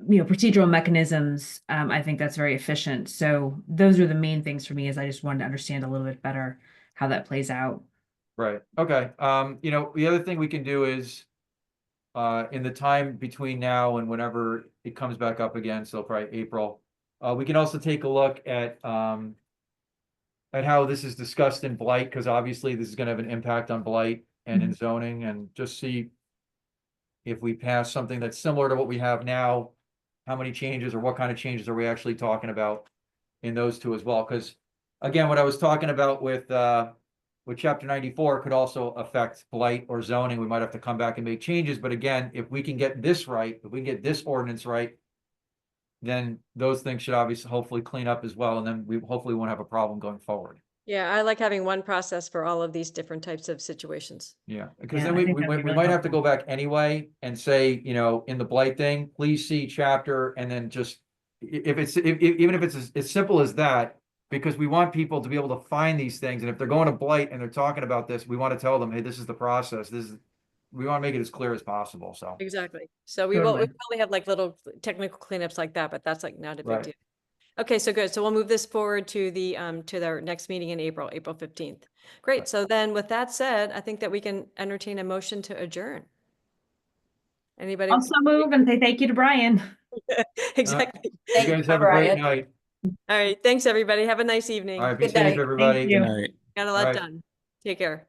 you know, procedural mechanisms. I think that's very efficient. So those are the main things for me, is I just wanted to understand a little bit better how that plays out. Right. Okay. You know, the other thing we can do is, in the time between now and whenever it comes back up again, so probably April, we can also take a look at how this is discussed in blight, because obviously this is going to have an impact on blight and in zoning, and just see if we pass something that's similar to what we have now, how many changes or what kind of changes are we actually talking about in those two as well? Because again, what I was talking about with Chapter 94 could also affect blight or zoning. We might have to come back and make changes. But again, if we can get this right, if we can get this ordinance right, then those things should obviously hopefully clean up as well. And then we hopefully won't have a problem going forward. Yeah, I like having one process for all of these different types of situations. Yeah, because then we might have to go back anyway and say, you know, in the blight thing, please see chapter, and then just, even if it's as simple as that, because we want people to be able to find these things. And if they're going to blight and they're talking about this, we want to tell them, hey, this is the process. We want to make it as clear as possible. So exactly. So we probably have like little technical cleanups like that, but that's like not a big deal. Okay, so good. So we'll move this forward to the to our next meeting in April 15th. Great. So then with that said, I think that we can entertain a motion to adjourn. Anybody? Also move and say thank you to Brian. Exactly. You Thank guys you, have a great Brian. night. All right. Thanks, everybody. Have a nice evening. All right, be Good safe, night. everybody. you. Good night. Got a All lot right. done. Take care.